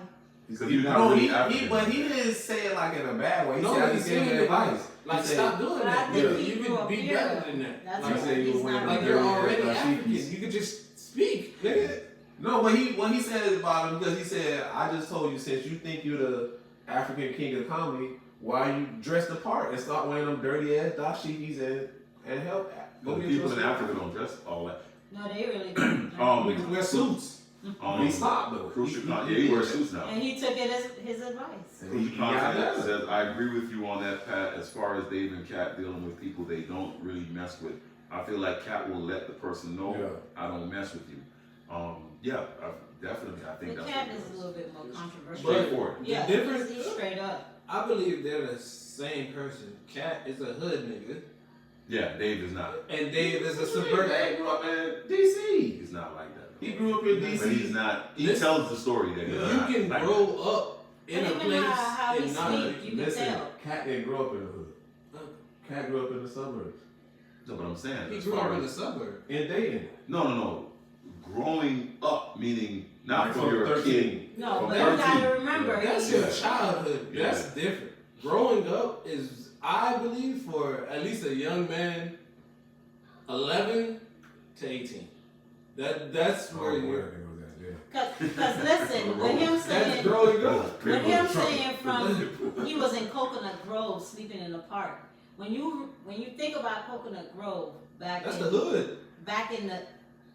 Because you're not No, really African. but he didn't say it like in a bad way. He No, said, I he's just gave him saying advice. Like, He said- stop doing But that. I think You he can grew up be here. better than that. That's Like, why say you he's win not the Like dirty you're ass already Dashikis. African. You could just speak, nigga. No, but what he said is about him because he said, I just told you since you think you're the African king of comedy, why you dress the part and start wearing them dirty ass dashikis and help. But the people in Africa don't dress all that. No, they really don't. Wear suits. He stopped though. Crucial he wears suits now. And he took it as his advice. Crucial Content says, I agree with you on that, Pat, as far as Dave and Kat dealing with people they don't really mess with. I feel like Cat will let the person know Yeah. I don't mess with you. Definitely, I think The that's Cat what it is a little bit more controversial. Straightforward. Yeah, The difference- he's straight up. I believe they're the same person. Cat is a hood nigga, Yeah, Dave is not. and Dave is a Dave suburban. grew up in DC. He's not like that. He grew up in DC. But he's not. He Listen, tells the story that he's You not can like grow up in a And even place how he and not. speak, you can Listen, tell. Cat didn't grow up in the hood. Cat grew up in the suburbs. No, but I'm saying. He as grew far up in as- the suburb. In Dayton. No. Growing up, meaning not Like from from your 13. kid. No, From but you 13. gotta remember, That's he- your childhood. Yeah. That's different. Growing up is, I believe, for at least a young man, 11 to 18. That's where you're. Cause listen, with him That's saying, growing up. with him saying from he was in Coconut Grove sleeping in the park. When you think about Coconut Grove back That's in the hood. back in the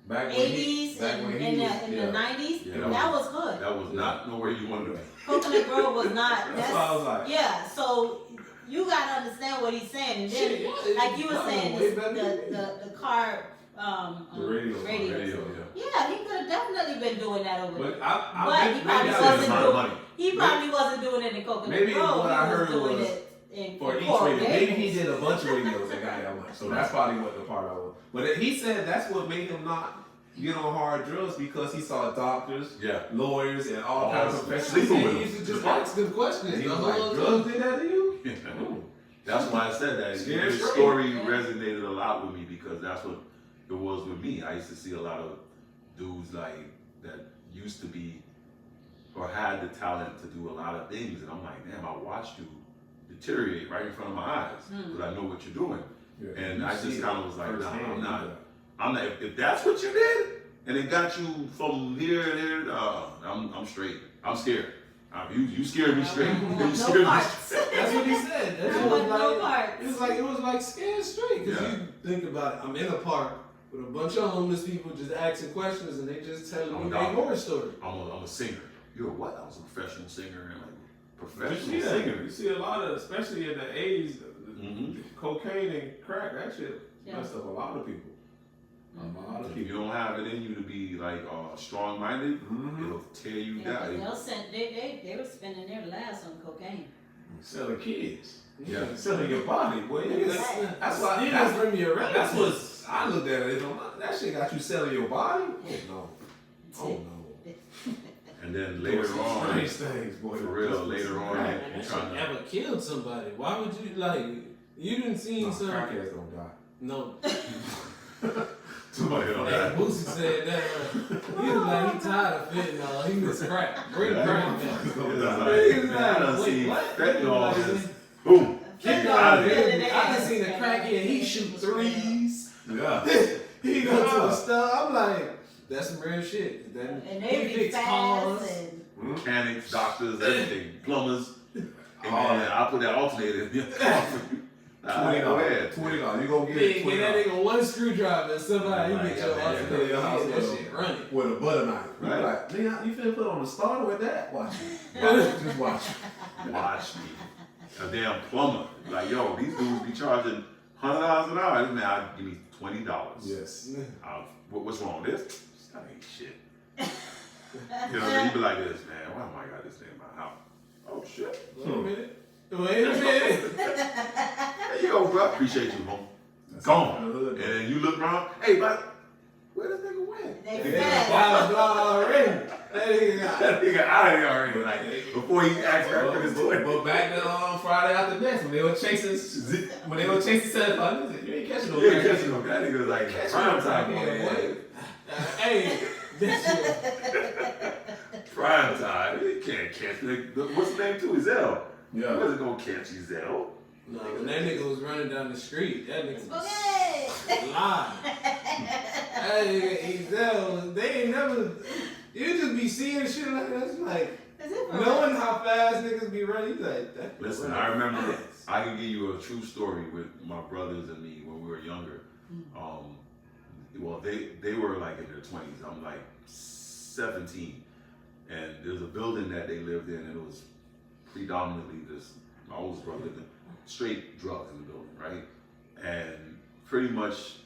Back when 80s back and when he in was- the yeah. 90s, Yeah, that was hood. That was not nowhere you wanted to be. Coconut Grove was not. That's what I was like. Yeah, so you gotta understand what he's saying, and then Shit, yeah, like you were y'all saying, know way this, better than me. the car The radio. Radio, Yeah, he could have definitely been doing that over there. But I But he maybe probably I Same wasn't amount of money. He probably wasn't doing it in Coconut Maybe Grove. what I He was heard doing was it in for each Coral radio. Maybe he Gables. did a bunch of radios that got that much. So that's probably what the part I was. But he said that's what made him not get on hard drugs because he saw doctors, Yeah. lawyers, and all kinds of professionals. Sleeping with He them. used to just ask them questions. And he the was like, whole drugs time. did that to you? That's why I said that. Scared His straight. story Yeah. resonated a lot with me because that's what it was with me. I used to see a lot of dudes like that used to be or had the talent to do a lot of things, and I'm like, damn, I watched you deteriorate right in front of my eyes because I know what you're doing. Yeah. And You I see just it kind of was like, nah, firsthand, I'm not. yeah. I'm not. If that's what you did, and it got you from here to here, I'm straight. I'm scared. You scared me straight. You No scared me parts. straight. That's what he said. That's I what want it no was like. parts. It was like scared straight. Because Yeah. you think about it. I'm in a park with a bunch of homeless people just asking questions and they just telling I'm me a their doctor. horror story. I'm a singer. You're a what? I was a professional singer and like You professional see that. singer. You see a lot of, especially in the 80s, Mhm. cocaine and crack, that shit Yeah. messed up a lot of people. A lot of If you people. don't have it in you to be like strong-minded, Mhm. it'll tear you Yeah, down. they'll send, they were spending their lives on cocaine. Selling kids. Yeah. Selling your body, boy. Niggas- That's why. Niggas That's, bring me around. that's what I looked at it. That shit got you selling your body? Oh no. And then later Doing some on, strange things, boy. for real, later on, Crack. That you're shit trying to. never killed somebody. Why would you like? You didn't see No, some. crackheads don't die. No. Somebody don't Hey, have. Boosie said that. He was like he tired of fentanyl. He was crack. Bring Yeah. crack back. It's Don't like, die. He was man, I done like, seen wait, what? fentanyl Like, just boom. Get Get out out of of here. here. I done seen a crackhead. He shoot threes. Yeah. He go to the store. I'm like, that's some real shit. That, And he they be fix cars. fast and Mechanics, doctors, everything, plumbers. And All man, that. I put that alternator in your car for you. Go ahead. $20. You gonna get Big, it get that $20 nigga one screwdriver and somebody, Oh you my get your God, alternator. yeah, You your house get that bill. shit running. with a butter knife. Right. Right. Like, nigga, you finna put on a starter with that? Watch it. Just watch it. Watch me. A damn plumber. Like, yo, these dudes be charging $100 an hour. This man, give me $20. Yes. What's wrong with this? That ain't shit. You know, you be like this, man. Why am I got this thing in my house? Oh shit. Wait a minute. Wait a minute. There you go, bro. Appreciate you, home. That's Gone. the hood, And then you look around. Hey, but where this nigga went? they They fast. got a blah already. That nigga got. That nigga out of here already. Like before he asked back for his toy. But back then on Friday after next, when they were chasing 7 you ain't catching no Yeah, crack. catching him. That nigga was like prime time, boy. Hey, Prime time. You can't catch nigga. What's the name too? Ezell. Yeah. You wasn't gonna catch Ezell. no, when that nigga was running down the street, that nigga was Okay. live. That nigga Ezell, they ain't never. You just be seeing shit like that. It's like Is it for knowing how fast niggas be running. You like that. Listen, I remember. I can give you a true story with my brothers and me when we were younger. Well, they were like in their 20s. I'm like 17, and there's a building that they lived in, and it was predominantly this. My oldest brother lived in straight drugs in the building, right? And pretty much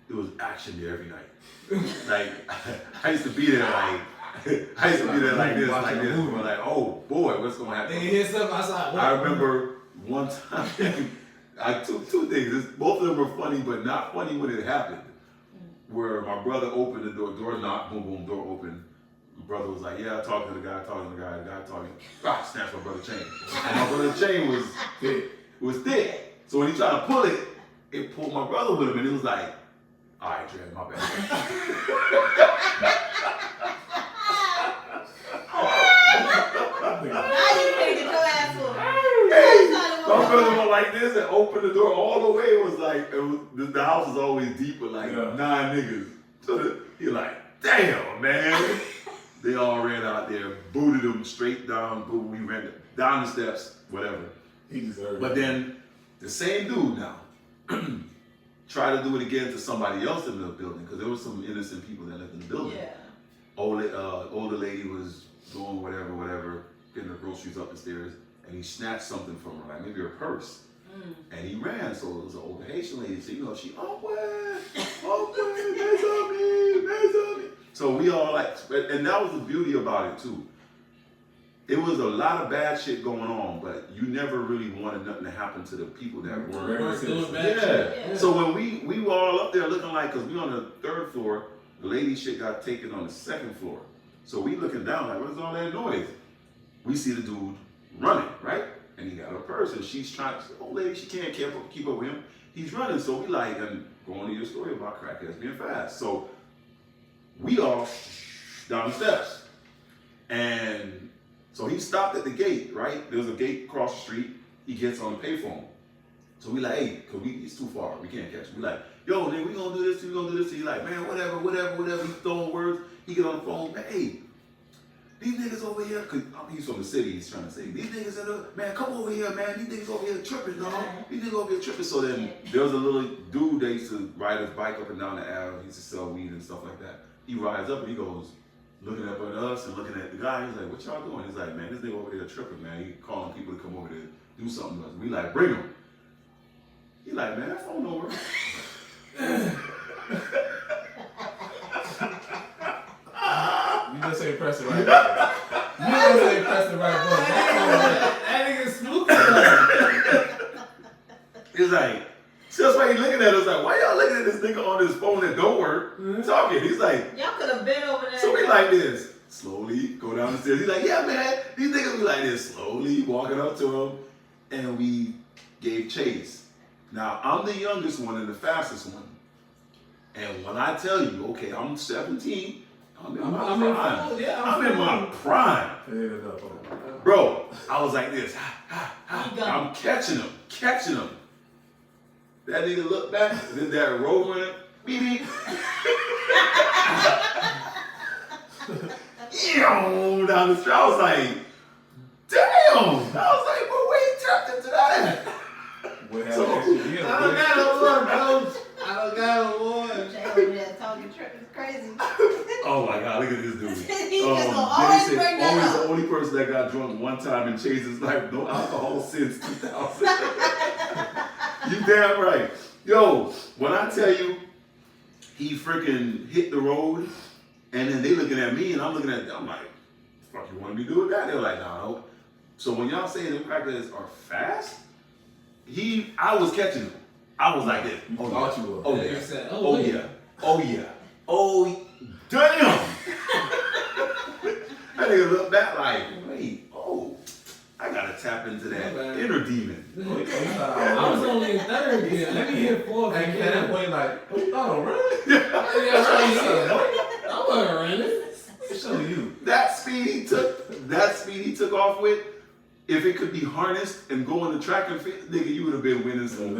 there was action there every night. Like I used to be there like this, but like, oh boy, what's gonna happen? They hear something outside. I remember one time, I took two things. Both of them were funny, but not funny when it happened. Where my brother opened the door knocked, boom, boom, door opened. My brother was like, yeah, talking to the guy, snatched my brother's chain. And my brother's chain was thick. So when he tried to pull it, it pulled my brother with him, and it was like, all right, Dre, my bad. Now you can't get your ass whooped. My brother went like this and opened the door all the way. It was like, the house was always deep with like 9 niggas. So he like, damn, man. They all ran out there, booted him straight down, boom, we ran down the steps, whatever. He deserved But it. then the same dude now tried to do it again to somebody else in the building, because there was some innocent people that lived in the building. Yeah. Older lady was doing whatever, getting her groceries up the stairs, and he snatched something from her, like maybe her purse. And he ran, so it was an older Haitian lady. So, she, there's me. So we all like, and that was the beauty about it too. It was a lot of bad shit going on, but you never really wanted nothing to happen to the people that weren't doing bad shit. Yeah. So when we were all up there looking like, because we on the 3rd floor, the lady shit got taken on the 2nd floor. So we looking down like, what's all that noise? We see the dude running, right? And he got her purse, and she's trying to say, oh lady, she can't keep up with him. He's running, so we like, and going to your story about crackheads being fast. So we all down the steps. And so he stopped at the gate, right? There's a gate across the street. He gets on the payphone. So we like, hey, cause it's too far. We can't catch him. We like, yo, nigga, we gonna do this, we gonna do this. He like, man, whatever. He throwing words. He get on the phone, man, hey, these niggas over here, cause he's from the city, he's trying to say, these niggas man, come over here, man. These niggas over here tripping, dog. These niggas over here tripping. So then there was a little dude that used to ride his bike up and down the alley. He used to sell weed and stuff like that. He rides up and he goes, looking up at us and looking at the guy. He's like, what y'all doing? He's like, man, this nigga over there tripping, man. He calling people to come over there do something to us. We like, bring him. He like, man, that phone over. You just ain't press the right button. You just ain't press the right button. That nigga spooky. He's like, so that's why he looking at us like, why y'all looking at this nigga on his phone that don't work? Talking. He's like, Y'all could have been over there. so we like this. Slowly go down the stairs. He's like, yeah, man. These niggas be like this. Slowly walking up to him. And we gave chase. Now, I'm the youngest one and the fastest one. And when I tell you, okay, I'm 17. I'm in my prime. Bro, I was like this. I'm catching him. That nigga looked back, and then that road went up. Beep. Down the street. I was like, damn. I was like, but where he tapped into that? I don't got no one, coach. I don't got no one. Jay over there talking it's crazy. Oh my God, look at this dude. He just gonna always bring that always up. the only person that got drunk one time and changed his life. No alcohol since 2000. You damn right. Yo, when I tell you, he freaking hit the road, and then they looking at me, and I'm looking at them. I'm like, fuck, you want me to do with that? They're like, no. So when y'all say them crackers are fast, I was catching them. I was like this. You thought you were. Oh Yeah, yeah. you said, Oh yeah. Oh yeah. Oh damn. That nigga looked back like, wait, I gotta tap into that inner demon. I was only in 3rd gear. Let me hit 4th. And at that point, like, oh, really? I wasn't running. Let me show you. That speed he took off with, if it could be harnessed and go on the track and field, nigga, you would have been winning some.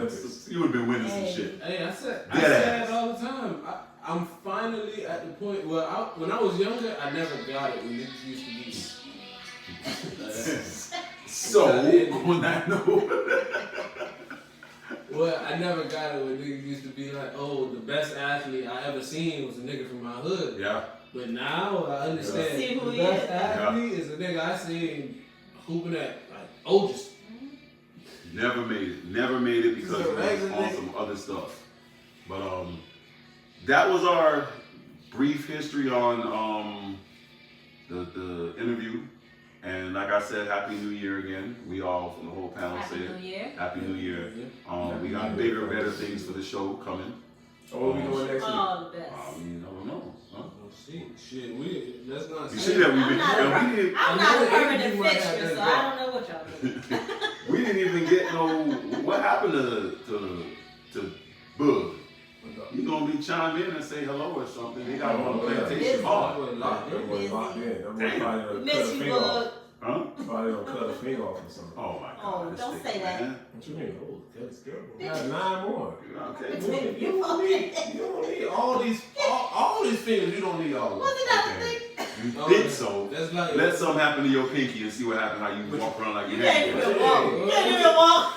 You would have been winning some shit. Hey, I said it all the time. I'm finally at the point where when I was younger, I never got it when niggas used to be. So on that note, well, I never got it when niggas used to be like, oh, the best athlete I ever seen was a nigga from my hood. Yeah. But now I understand See who the he best is. athlete is a nigga I seen hooping at like Otis. Never made it because He's a he was regular on nigga. some other stuff. But that was our brief history on the interview. And like I said, Happy New Year again. We all from the whole panel Happy said New Year. Happy New Year. We got bigger, better things for the show coming. So what we doing next week? All the best. I mean, I don't know. Huh? Oh, shit, let's not You say see that we I'm not a I know permanent everything might have fixture, that so I don't know what y'all do. we didn't even get no. What happened to Bug? You gonna be chime in and say hello or something? They got on the plantation Busy. hard. That boy locked in. That boy probably done cut Miss a you, finger off. Bug. Huh? Probably done cut a finger off or something. Oh my God! Oh, this don't nigga, say that. man. What you mean? Oh, that's good. We got 9 more. Okay. You don't need all these fingers. You don't need all of them. Wasn't that Okay. the thing? You Oh, think so? That's like Let something happen to your pinky and see what happens. How you walk around like You you can't hang. even walk. You can't even walk.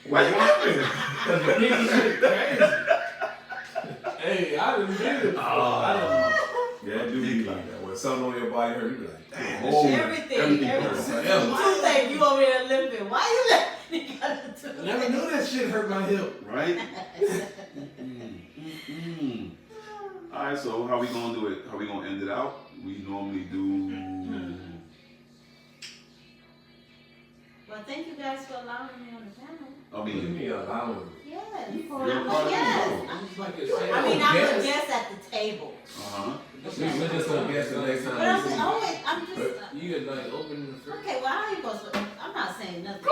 Why you laughing? Because your pinky shit crazy. Hey, I didn't get it. Oh. Yeah, it do be like that. When something on your body hurt, you be like, damn. Oh, Everything hurts. hurts. Toothache, you over there limping. Why you letting me got a I toothache? never knew that shit hurt my hip. Right? All right. So how we gonna do it? How we gonna end it out? We normally do. Well, thank you guys for allowing me on the panel. I What do you mean, mean allowing? Yes. You're part of the Yes. show. It's like a I mean, I'm Yes. a guest at the table. We're just gonna guess the next time. But I'm just, You could like open the fridge. okay, well, how you supposed to, I'm not saying nothing.